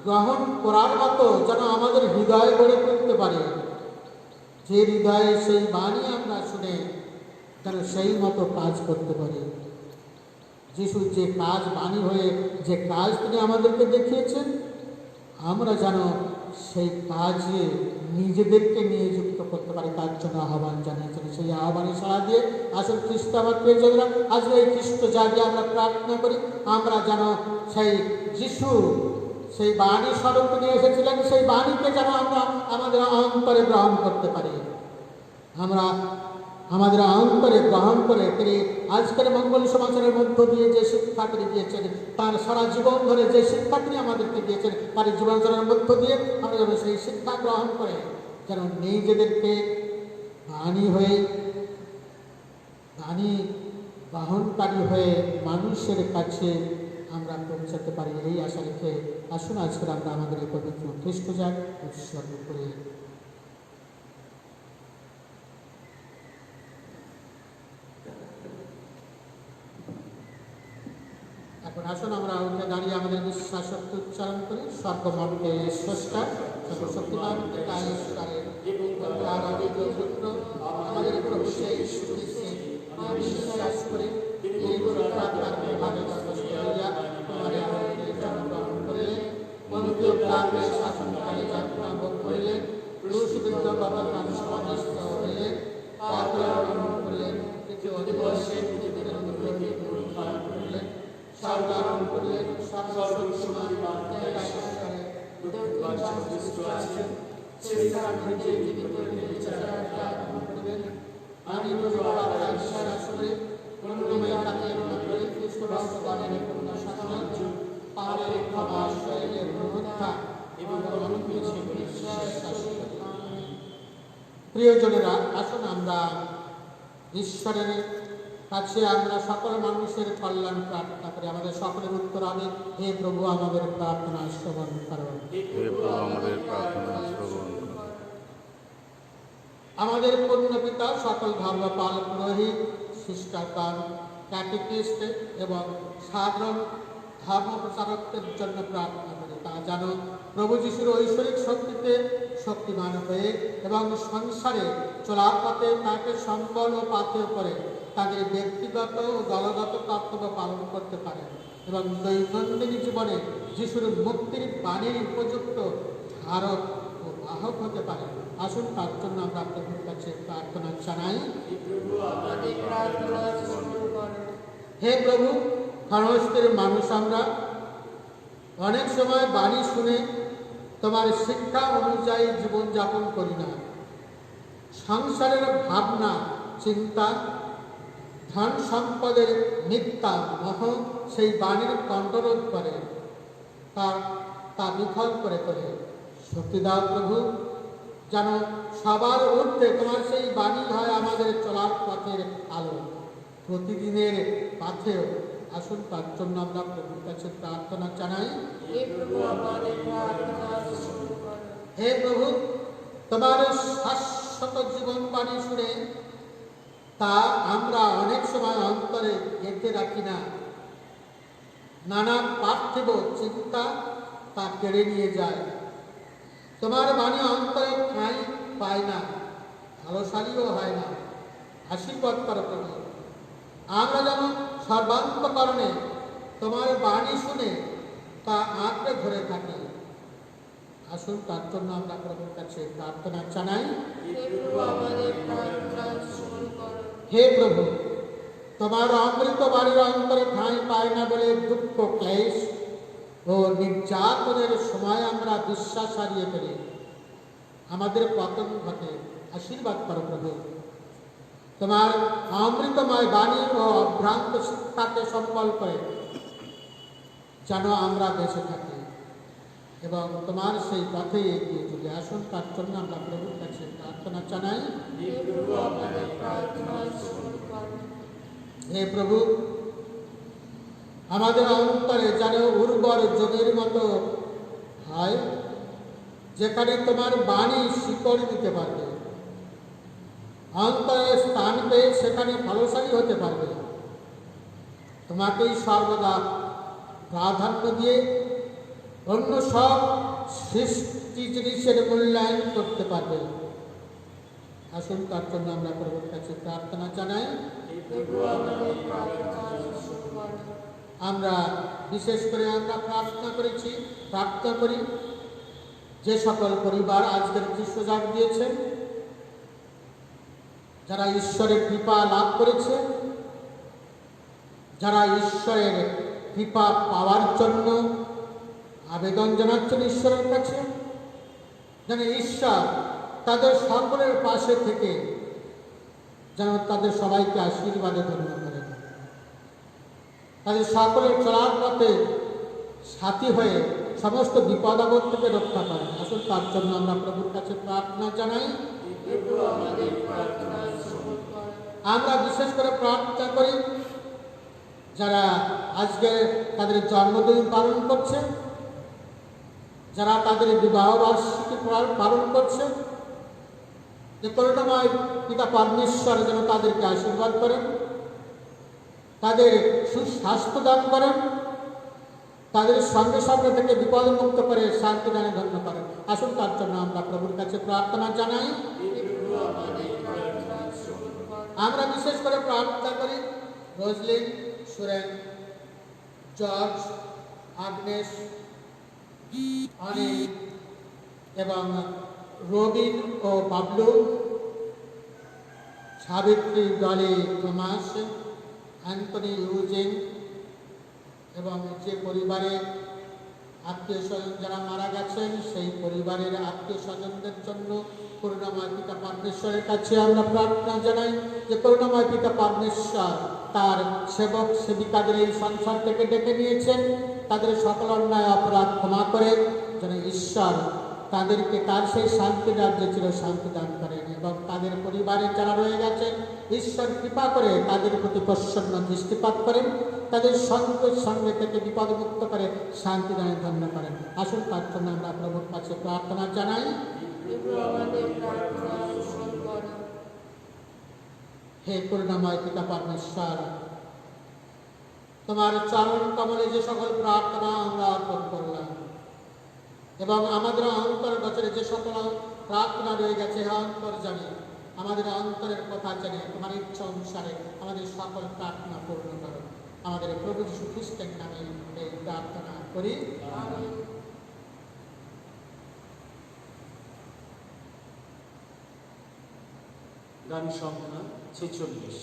গ্রহণ করার মতো যেন আমাদের হৃদয় গড়ে তুলতে পারে, যে হৃদয়ে সেই বাণী আমরা শুনে যেন সেই মতো কাজ করতে পারি। যিশু যে কাজ, বাণী হয়ে যে কাজ তিনি আমাদেরকে দেখিয়েছেন, আমরা যেন সেই কাজে নিজেদেরকে নিয়োজিত করতে পারি, তার জন্য আহ্বান জানিয়েছেন। সেই আহ্বানে সাড়া দিয়ে আসল খ্রিস্ট আমার প্রিয়জনেরা, আজকে এই খ্রিস্ট জাতি আমরা প্রার্থনা করি, আমরা যেন সেই যিশু সেই বাণী স্বরূপ নিয়ে এসেছিলেন, সেই বাণীকে যেন আমরা আমাদের অন্তরে গ্রহণ করতে পারি। আমরা আমাদের অন্তরে গ্রহণ করে তিনি আজকের মঙ্গল সমাচারের মধ্য দিয়ে যে শিক্ষা তিনি দিয়েছেন, তার সারা জীবন ধরে যে শিক্ষা তিনি আমাদেরকে দিয়েছেন, তার জীবনাচরণের মধ্য দিয়ে আমরা যেন সেই শিক্ষা গ্রহণ করে যেন নিজেদেরকে বাণী হয়ে, বাণী বাহনকারী হয়ে মানুষের কাছে আমরা পৌঁছাতে পারি, এই আশা রেখে আসুন আজকের আমরা আমাদের এই পবিত্র খ্রিস্ট জাত উৎসর্গ করি। এখন আসুন আমরা উঠে দাঁড়িয়ে আমাদের বিশ্বাস শক্তি উচ্চারণ করি। স্বর্গমণ্ডলে স্রষ্টা সর্বশক্তিমান পিতা ঈশ্বরের পুত্র আমাদের প্রভু যীশু খ্রিস্টে আমি বিশ্বাস করি, তিনি পবিত্রাত্মাকে ভাবে জন্মস্থ হইয়া তোমাদের মধ্যে জন্মগ্রহণ করিলেন, মনুষ্য প্রাণে শাসনকালে যাত্রা ভোগ করিলেন, ক্রুশবিদ্ধ বাবার কাছে সমাধিস্থ হইলেন, পাপ গ্রহণ করিলেন, তৃতীয় দিবসে সর্বারম্ভ করিলেন সর্বশক্তিমান ঈশ্বরে দক্ষিণ খ্রিস্ট আছেন সেই সাক্ষী যে জীবিত বিচার করিবেন। আমি প্রভু ঈশ্বর আসলে অনুরূপে তাকে করে খ্রিস্ট বাস্তবায়নের পূর্ণ সাহায্য পাপের ক্ষমা শরীরের পুনরুত্থান এবং অনন্ত জীবনের ঈশ্বরের শাশ্বত। প্রিয়জনেরা, আসুন আমরা ঈশ্বরের কাছে আমরা সকল মানুষের কল্যাণ প্রার্থনা করি। আমাদের সকলের উত্তর হবে, হে প্রভু আমাদের প্রার্থনা শ্রবণ করো। হে প্রভু আমাদের প্রার্থনা শ্রবণ করো। আমাদের পূর্ণ পিতা, সকল ধর্মপাল, পুরোহিত, শিষ্টাচার, ক্যাটেকিস্ট এবং সাধারণ ধর্ম প্রচারকদের জন্য প্রার্থনা করি। তা যেন প্রভু যিশুর ঐশ্বরিক শক্তিতে শক্তিমান হয়ে এবং সংসারে চলার পথে তাকে সম্বল ও পাথেয় করে তাদের ব্যক্তিগত ও দলগত কর্তব্য পালন করতে পারেন এবং দৈনন্দিন জীবনে যিশুর মুক্তির বাণীর উপযুক্ত ধারক ও বাহক হতে পারেন। আসুন তার জন্য আমরা প্রভুর কাছে প্রার্থনা জানাই। হে প্রভু, সমস্তের মানুষ আমরা অনেক সময় বাণী শুনে তোমার শিক্ষা অনুযায়ী জীবনযাপন করি না। সংসারের ভাবনা, চিন্তা, ধন সম্পদের মিথ্যা মোহ সেই বাণীর কণ্ঠরোধ করে, তা বিফল করে তোলে। শক্তি দাও প্রভু, যেন সবার ঊর্ধ্বে তোমার সেই বাণী হয় আমাদের চলার পথের আলো, প্রতিদিনের পাথেও। আসুন তার জন্য আমরা প্রভুর কাছে প্রার্থনা জানাই। হে প্রভু, তোমার শাশ্বত জীবন বাণী শুনে তা আমরা অনেক সময় অন্তরে গেঁথে রাখি না। নানা পার্থিব চিন্তা তা কেড়ে নিয়ে যায়। তোমার বাণী অন্তরে ঠাঁই পায় না, ভালোশালীও হয় না। আশীর্বাদ করো প্রভু, আমরা যেন সর্বান্তকরণে তোমার বাণী শুনে তা আঁকড়ে ধরে থাকি। আসুন তার জন্য আমরা প্রভুর কাছে প্রার্থনা জানাই। হে প্রভু, তোমার অমৃত বাণীর অন্তরে ঠাঁই পায় না বলে দুঃখ, ক্লেশ ও নির্যাতনের সময় আমরা বিশ্বাস হারিয়ে ফেলি, আমাদের পতন ঘটে। আশীর্বাদ করো প্রভু, তোমার অমৃতময় বাণী ও অভ্রান্ত শিক্ষাকে সম্বল করে যেন আমরা বেঁচে থাকি এবং তোমার সেই পথে এগিয়ে চলে। আসুন তার জন্য আমরা প্রভুর কাছে প্রার্থনা জানাই। হে প্রভু, আমাদের অন্তরে যেন উর্বর জমির মতো হয়, যেখানে তোমার বাণী শিকড় দিতে পারবে, অন্তরে স্থান পেয়ে সেখানে ফলশালী হতে পারবে, তোমাকেই সর্বদা প্রাধান্য দিয়ে অন্য সব সৃষ্টি জিনিসের মূল্যায়ন করতে পারবে। আসুন তার জন্য আমরা প্রভুর কাছে প্রার্থনা জানাই। আমরা বিশেষ করে আমরা প্রার্থনা করি যে সকল পরিবার আজকের খ্রিস্টজাগ দিয়েছেন, যারা ঈশ্বরের কৃপা লাভ করেছে, যারা ঈশ্বরের কৃপা পাওয়ার জন্য আবেদন জানাচ্ছেন ঈশ্বরের কাছে, যেন ঈশ্বর তাদের সকলের পাশে থেকে যেন তাদের সবাইকে আশীর্বাদে ধন্য করেন, তাদের সকলের চলার পথে সাথী হয়ে সমস্ত বিপদ আপদ থেকে রক্ষা করেন। আসুন তার জন্য আমরা প্রভুর কাছে প্রার্থনা জানাই। আমরা বিশেষ করে প্রার্থনা করি যারা আজকে তাদের জন্মদিন পালন করছে, যারা তাদের বিবাহ বার্ষিকী পালন করছে, যে করুণাময় পিতা পরমেশ্বর যেন তাদেরকে আশীর্বাদ করেন, তাদের সুস্বাস্থ্য দান করেন, তাদের সঙ্গে সঙ্গে থেকে বিপদ মুক্ত করে শান্তি দানে ধন্য করেন। আসুন তার জন্য আমরা প্রভুর কাছে প্রার্থনা জানাই। আমরা বিশেষ করে প্রার্থনা করি Roslyn, Suren, George, Agnes, Anil এবং রবিন ও Bablu, Savitri, Dolly, Thomas, Anthony, Eugene এবং যে পরিবারে আত্মীয় স্বজন যারা মারা গেছেন সেই পরিবারের আত্মীয় স্বজনদের জন্য করুণাময় পিতা পরমেশ্বরের কাছে আমরা প্রার্থনা জানাই যে করুণাময় পিতা পরমেশ্বর তার সেবক সেবিকাদের এই সংসার থেকে ডেকে নিয়েছেন, তাদের সকল অন্যায় অপরাধ ক্ষমা করে যেন ঈশ্বর তাদেরকে তার সেই শান্তি রাজ্যে ছিল শান্তি দান করেন এবং তাদের পরিবারে যারা রয়ে গেছেন ঈশ্বর কৃপা করে তাদের প্রতি প্রসন্ন দৃষ্টিপাত করেন, তাদের সঙ্গে থেকে বিপদমুক্ত করে শান্তি দানে ধন্য করেন। আসুন তার জন্য আমরা প্রভুর কাছে প্রার্থনা জানাই। হে করুণাময় পিতা পরমেশ্বর, তোমার চরণ কমলে যে সকল প্রার্থনা আমরা অর্পণ করলাম এবং আমাদের অন্তর গোচরে যে সকল প্রার্থনা রয়ে গেছে অন্তর জানি আমাদের অন্তরের কথা জানে তোমার ইচ্ছা অনুসারে আমাদের সকল প্রার্থনা পূর্ণ করো। আমাদের প্রভু যীশু খ্রিস্টের নামে এই প্রার্থনা করি। গান সংখ্যা 46।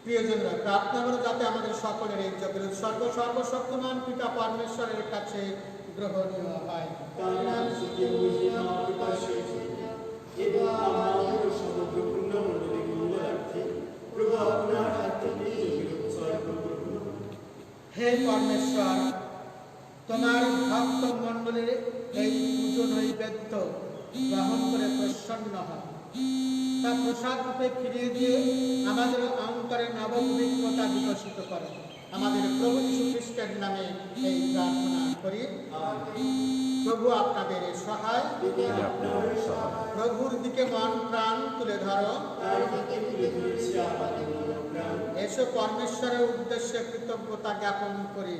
প্রিয়জনরা, প্রার্থনা করো যাতে আমাদের সকলের এই জগের সর্বশক্তিমান পিতা পরমেশ্বরের কাছে গ্রহণীয় হয়। তার নাম শুধু মহিমা প্রকাশিত এবং আমাদের সমগ্র পুণ্যমণ্ডলী মঙ্গলার্থে প্রভু আপনার হাত থেকে উৎসর্গ করুন। হে পরমেশ্বর, তোমার ভক্ত মণ্ডলীর এই পুজো নৈবেদ্য গ্রহণ করে প্রসন্ন হয়, তা প্রসাদ রূপে ফিরিয়ে দিয়ে আমাদের অন্তরে নবপবিত্রতা বিকশিত করে। আমাদের প্রভু যীশু খ্রিস্টের নামে এই প্রার্থনা করি। প্রভু আপনাদের সহায়, প্রভুর দিকে মন প্রাণ তুলে ধরো। এসো পরমেশ্বরের উদ্দেশ্যে কৃতজ্ঞতা জ্ঞাপন করি।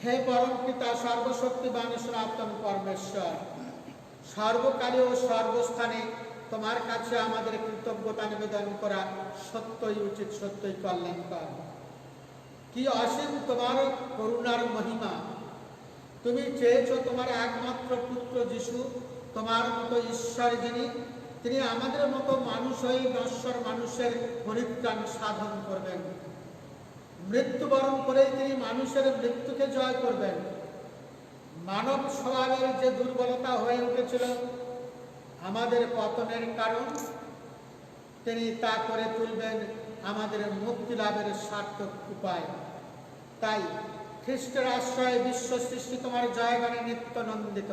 হে পরম পিতা সর্বশক্তিমান সনাতন পরমেশ্বর, সর্বকালে ও সর্বস্থানে তোমার কাছে আমাদের কৃতজ্ঞতা নিবেদন করা সত্যই উচিত, সত্যই কল্যাণকর। কি অসীম তোমার করুণার মহিমা! তুমি চেয়েছো তোমার একমাত্র পুত্র যিশু, তোমার মতো ঈশ্বর যিনি, তিনি আমাদের মতো মানুষ হয়ে নশ্বর মানুষের পরিত্রাণ সাধন করবেন। মৃত্যুবরণ করে তিনি মানুষের মৃত্যুকে জয় করবেন। মানব স্বভাবের যে দুর্বলতা হয়ে উঠেছিল আমাদের পতনের কারণ, তিনি তা করে তুলবেন আমাদের মুক্তি লাভের সার্থক উপায়। তাই খ্রিস্টের আশ্রয়ে বিশ্ব সৃষ্টি তোমার জয়গানে নিত্য নন্দিত।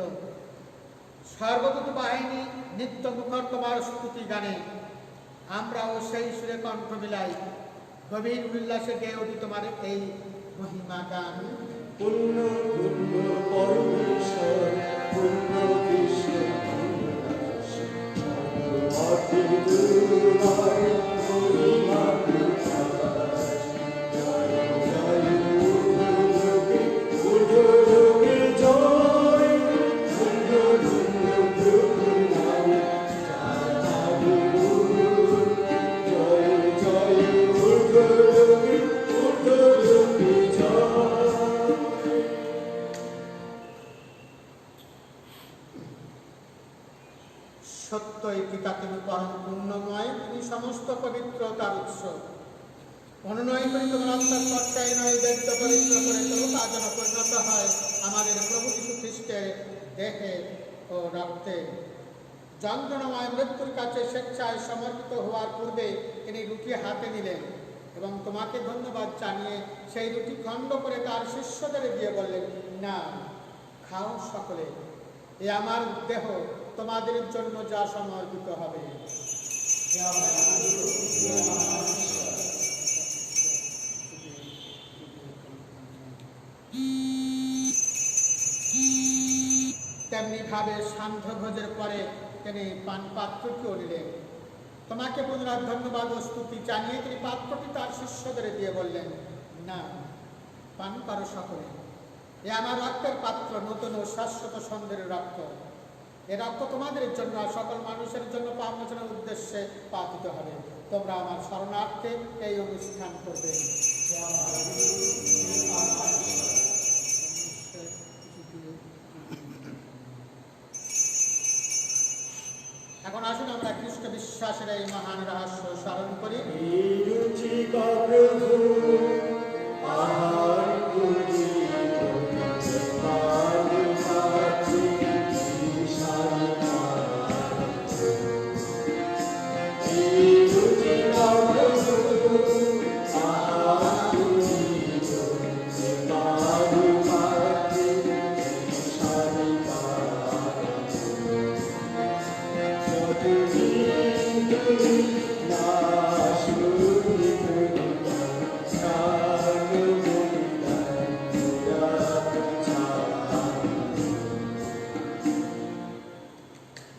সর্বদূত বাহিনী নিত্য মুখর তোমার স্তুতি গানে। আমরাও সেই সুরে কণ্ঠ মিলাই গভীর উল্লাসে গেয়ে উঠি তোমার এই মহিমা গান। পুণ্য পুণ্য পরমেশ্বর, পুণ্য কৃষ্ণ জয় সত্যই পিতা, তুমি পরম পুণ্যময়, তুমি সমস্ত পবিত্রতার উৎস। অনুনয় করি তোমার আত্মার চর্চায় নয় বেদ্য পবিত্র করে তোলো, তা যেন পরিণত হয় আমাদের প্রভু যীশু খ্রিস্টের দেহে ও রক্তে। যন্ত্রণাময় মৃত্যুর কাছে স্বেচ্ছায় সমর্পিত হওয়ার পূর্বে তিনি রুটি হাতে নিলেন এবং তোমাকে ধন্যবাদ জানিয়ে সেই রুটি খণ্ড করে তার শিষ্যদের দিয়ে বললেন, না, খাও সকলে, এ আমার দেহ তোমাদের জন্য যা সমর্পিত হবে। তেমনি ভাবে সান্ধ্য ভোজের পরে তিনি পান পাত্রটিও নিলেন। তোমাকে পুনরায় ধন্যবাদ ও স্তুতি জানিয়ে তিনি পাত্রটি তার শিষ্যদের দিয়ে বললেন, না, পান করো সকলে, এ আমার রক্তের পাত্র, নতুন ও শাশ্বত সন্ধ্যের রক্ত। এ রক্ত তোমাদের জন্য আর সকল মানুষের জন্য পাপমোচনের উদ্দেশ্যে পাতিত হবে। তোমরা আমার শরণার্থে এই অনুষ্ঠান করবে। এখন আসুন আমরা খ্রিস্ট বিশ্বাসের এই মহান রহস্য স্মরণ করি।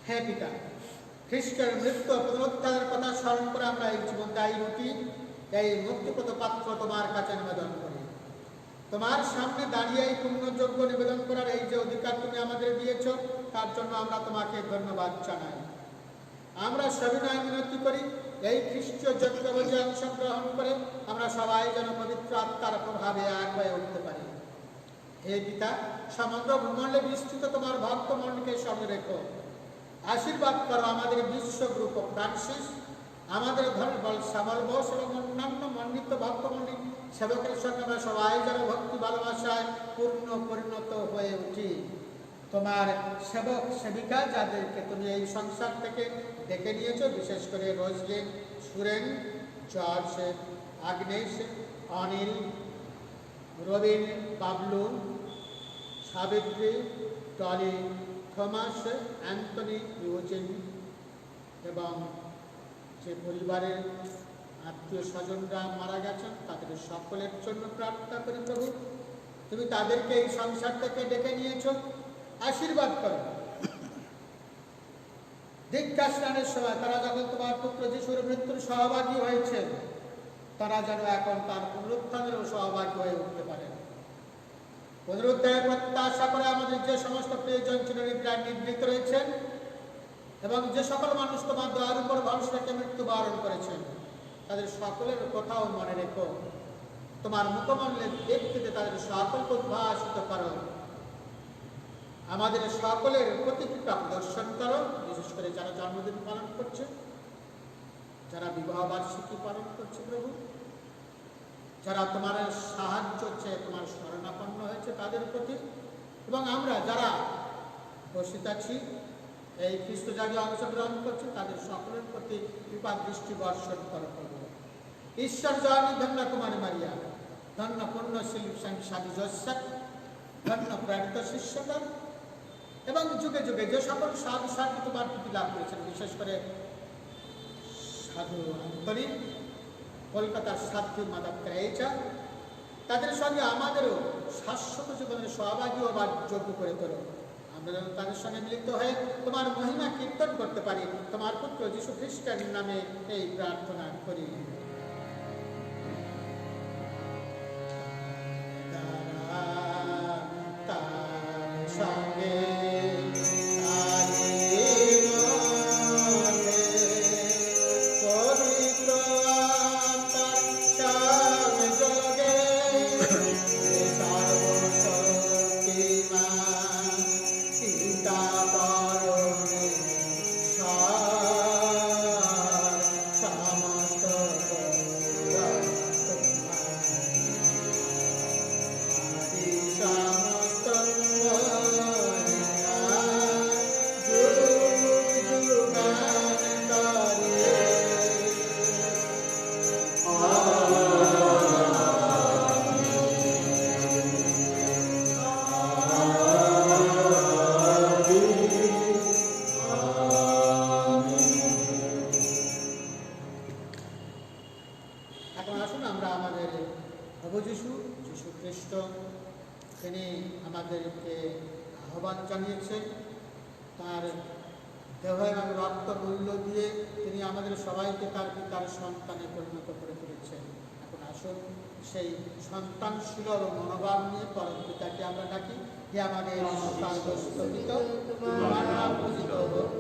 হে পিতা, খ্রিস্টের মৃত্যু ও পুনরুত্থানের কথা স্মরণ করে আমরা এই জীবনদায়ী রুটি, এই মুক্তিপ্রদ পাত্র তোমার কাছে নিবেদন করি। তোমার সামনে দাঁড়িয়ে এই পুণ্যযোগ্য নিবেদন করার এই যে অধিকার তুমি আমাদের দিয়েছ, তার জন্য আমরা তোমাকে ধন্যবাদ জানাই। আমরা সবিনয় মিনতি করি, এই খ্রিস্টীয় যজ্ঞভোজে অংশগ্রহণ করে আমরা সবাই যেন পবিত্র আত্মার প্রভাবে এক হয়ে উঠতে পারি। হে পিতা, সমগ্র ভূমণ্ডলে বিস্তৃত তোমার ভক্তমণ্ডকে স্মরণে রেখো। আশীর্বাদ করো আমাদের বিশ্বগুরু পোপ ফ্রান্সিস, আমাদের ধর্মবল শ্যামল বোস এবং অন্যান্য মণ্ডিত ভক্তমণ্ডলী সেবকের সঙ্গে আমরা সবাই যেন ভক্তি ভালোবাসায় পূর্ণ পরিণত হয়ে উঠি। তোমার সেবক সেবিকা যাদেরকে তুমি এই সংসার থেকে ডেকে নিয়েছো, বিশেষ করে Roslyn, Suren, George, Agnes, Anil, Robin, Bablu, Savitri, Dolly, Thomas, Anthony, Eugene এবং যে পরিবারের আত্মীয় স্বজনরা মারা গেছেন তাদের সকলের জন্য প্রার্থনা করি। প্রভু, তুমি তাদেরকে এই সংসার থেকে ডেকে নিয়েছ, আশীর্বাদ করো। দীক্ষা স্নানের সময় তারা যখন তোমার পুত্র যিশুর মৃত্যুর সহভাগী হয়েছে, তারা যেন এখন তার পুনরুত্থানেরও সহভাগী হয়ে উঠতে পারে। পুনরুত্থানের প্রত্যাশা করে আমাদের যে সমস্ত প্রিয়জন চিরনিদ্রায় নিবৃত রয়েছেন এবং যে সকল মানুষ তোমার দয়ার উপর ভরসা রেখে মৃত্যুবরণ করেছেন, তাদের সকলের কথাও মনে রেখো। তোমার মুখমণ্ডলে দেখতে তাদের সকলকে উদ্ভাসিত করো। আমাদের সকলের প্রতি কৃপা প্রদর্শন করো, বিশেষ করে যারা জন্মদিন পালন করছে, যারা বিবাহ বার্ষিকী পালন করছে প্রভু, যারা তোমার সাহায্য চেয়ে তোমার শরণাপন্ন হয়েছে তাদের প্রতি, এবং আমরা যারা উপস্থিত আছি এই খ্রিস্ট জাগে অংশগ্রহণ করছি তাদের সকলের প্রতি কৃপা দৃষ্টি বর্ষণ করো প্রভু। ঈশ্বর জয়নী ধন্য কুমারী মারিয়া, ধন্য পুণ্যশীল সাধু জোসেফ, ধন্য প্রাণিত শিষ্যগণ এবং যুগে যুগে যে সকল সাধু সাধু তোমার প্রতি লাভ করেছেন, বিশেষ করে সাধু অন্তরী, কলকাতার সাধ্বী মাধব ক্রাইচা, তাদের সঙ্গে আমাদেরও শাশ্বত জীবনের সহভাগী হবার যোগ্য করে তোলো। আমরা যেন তাদের সঙ্গে মিলিত হয়ে তোমার মহিমা কীর্তন করতে পারি। তোমার পুত্র যীশু খ্রিস্টের নামে এই প্রার্থনা করি। সঙ্গে সর্বশক্তিমান পিতা পরমে তার দেহ এবং রক্ত মূল্য দিয়ে তিনি আমাদের সবাইকে তার পিতার সন্তানে পরিণত করে তুলেছেন। এখন আসুন সেই সন্তান সুলভ মনোভাব নিয়ে পরম পিতাকে আমরা ডাকি, হে আমাদের স্বর্গস্থ পিতা, তোমার নাম পূজিত হোক,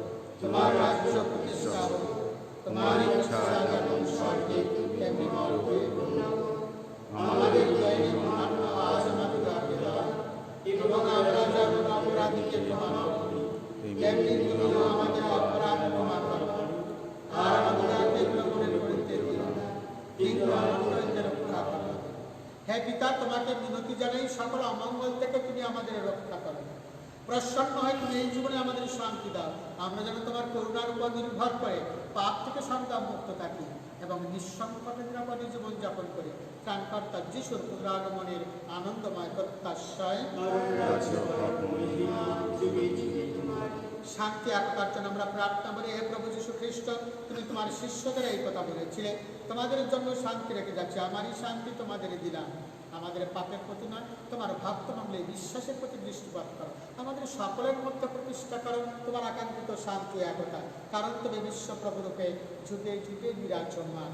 তোমার রাজ্য প্রতিষ্ঠা হোক, তোমার ইচ্ছা যেমন স্বর্গে তেমনি নরকে পূর্ণ হোক। আমাদের দৈনিক খাদ্য আজ আমাদেরকে দাও, এবং আমরা যেমন অপরাধীকে ক্ষমা করি, তেমনি তুমিও আমাদের অপরাধ ক্ষমা করো। আর আমাদেরকে প্রলোভনে পড়িতে দিও না, কিন্তু আমাদের রক্ষা করো। হে পিতা, তোমাকে মিনতি জানাই, সকল অমঙ্গল থেকে তুমি আমাদের রক্ষা করো। প্রসন্ন হয় তুমি এই জীবনে আমাদের শান্তি দাও, আমরা যেন তোমার করুণার উপর নির্ভর করে পাপ থেকে সন্তান মুক্ত থাকি এবং নিঃসংকটে নিরাপদে জীবনযাপন করি। ত্রাণকর্তা যিশুর পুনরাগমনের আনন্দময় প্রত্যাশায় শান্তি একতার জন্য আমরা প্রার্থনা করি। হে প্রভু যীশু খ্রিস্ট, তুমি তোমার শিষ্যদের এই কথা বলেছিলে, তোমাদের জন্য শান্তি রেখে যাচ্ছে, আমারই শান্তি তোমাদের দিলাম। আমাদের পাপের প্রতি নয়, তোমার ভক্ত মঙ্গলে বিশ্বাসের প্রতি দৃষ্টিপাত করো। আমাদের সকলের মধ্যে প্রতিষ্ঠা করো তোমার আকাঙ্ক্ষিত শান্তি একতা, কারণ তুমি বিশ্বপ্রভুরূপে যুগে যুগে বিরাজমান।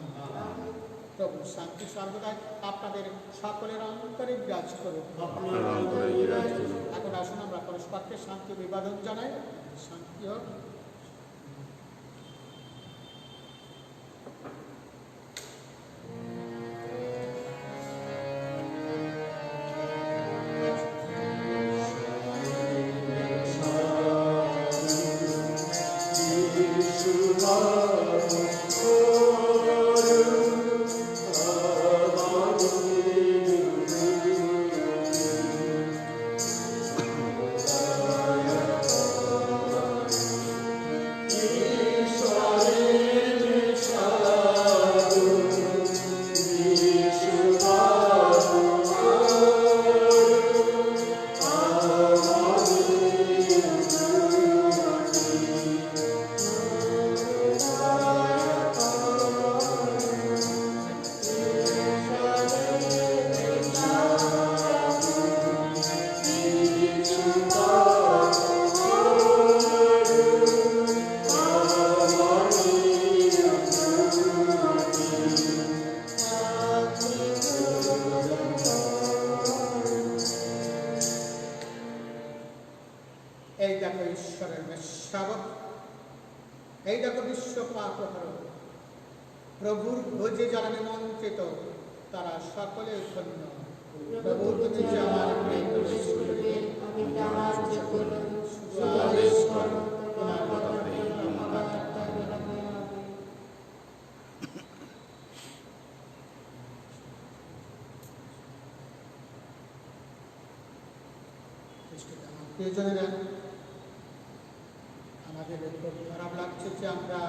প্রভু শান্তি সর্বদাই আপনাদের সকলের অন্তরে বিরাজ করুক। এখন আসুন আমরা পরস্পরকে শান্তি অভিবাদন জানাই। শান্তি হোক। এই দেখো ঈশ্বরের শাবক, এই দেখো বিশ্ব পাপহর, প্রভুর ভোজে যারা নিমন্ত্রিত তারা সকলে ধন্য। প্রভু তুমি যে আমার প্রেম প্রবেশ করিবে, আমি আমার যে করুন শুধু আদেশ করো, তোমার কথাতে আমার আত্মা বিরামে হবে। প্রিয়জনেরা, আমাদের খুব খারাপ লাগছে যে আমরা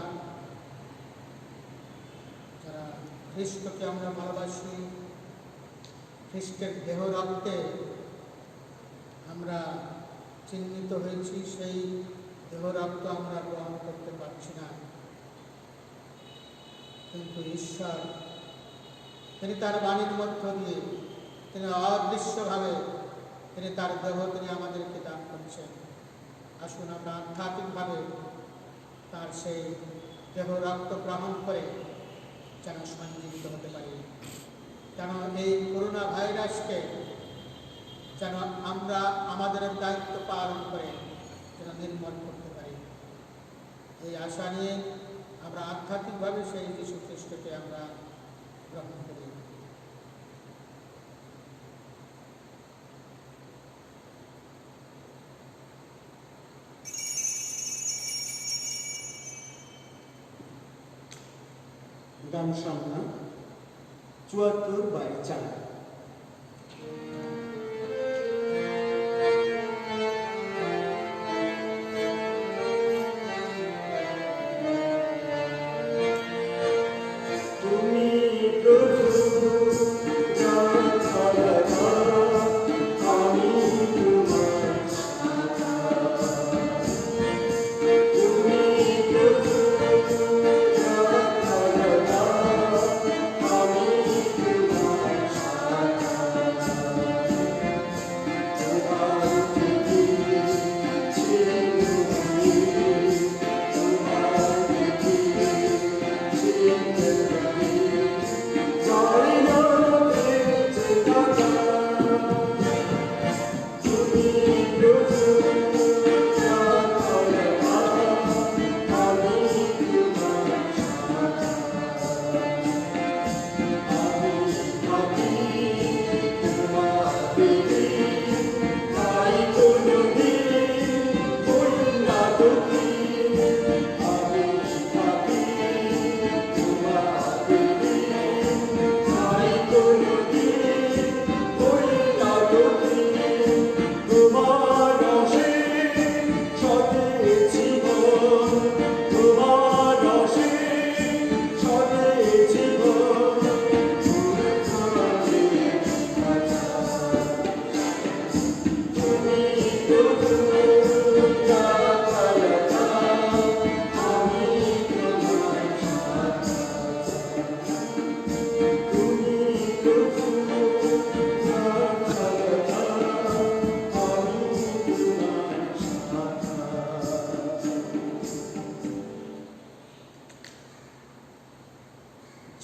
যারা খ্রিস্টকে আমরা ভালোবাসি, খ্রিস্টের দেহ রক্তে আমরা চিহ্নিত হয়েছি, সেই দেহ রক্ত আমরা গ্রহণ করতে পারছি না। কিন্তু ঈশ্বর তিনি তার বাণীর মধ্য দিয়ে তিনি অদৃশ্যভাবে তিনি তার দেহ তিনি আমাদেরকে দান করছেন। আসুন আমরা আধ্যাত্মিকভাবে তার সেই দেহ রক্ত গ্রহণ করে যেন সঞ্জীবিত হতে পারি, যেন এই করোনা ভাইরাসকে যেন আমরা আমাদের দায়িত্ব পালন করে যেন নির্মূল করতে পারি। এই আশা নিয়ে আমরা আধ্যাত্মিকভাবে সেই যীশু খ্রিস্টকে আমরা গ্রহণ করি। গান সংখ্যা 74/4। আমি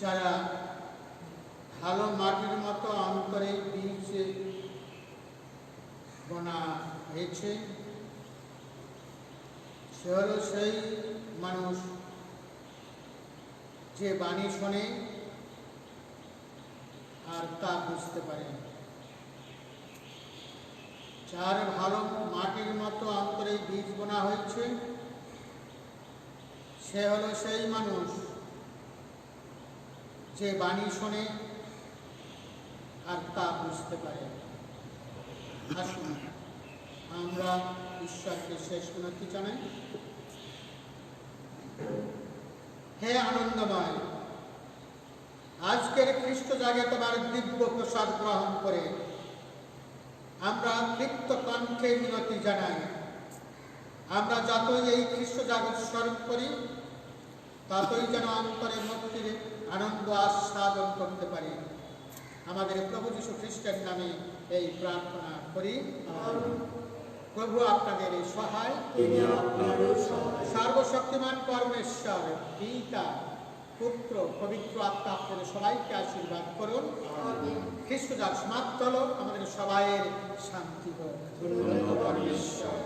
যারা ভালো মাটির মতো অন্তরে বীজ বোনা হয়েছে, সে হলো সেই মানুষ যে বাণী শোনে আর তা বুঝতে পারে। যার ভালো মাটির মতো অন্তরে বীজ বোনা হয়েছে, সে হলো সেই মানুষ যে বাণী শোনে আর তা বুঝতে পারে। আসুন আমরা ঈশ্বরকে শেষ মিনতি জানাই। হে আনন্দময়, আজকের খ্রিস্ট জাগে তোমার দিব্য প্রসাদ গ্রহণ করে আমরা তৃপ্ত কণ্ঠে মিনতি জানাই। আমরা যতই এই খ্রিস্ট জাগত স্মরণ করি, ততই যেন অন্তরে মুক্তির আনন্দ আস্বাদন করতে পারি। আমাদের প্রভু যীশু খ্রিস্টের নামে এই প্রার্থনা করি। প্রভু আপনাদের এই সহায়, তিনি আপনারও সহায়। সর্বশক্তিমান পরমেশ্বর পিতা, পুত্র, পবিত্র আত্মা আপনাদের সবাইকে আশীর্বাদ করুন। খ্রিস্ট জাগ সমাপ্ত হলো। আমাদের সবাইয়ের শান্তি হোক। ধন্যবাদ পরমেশ্বর।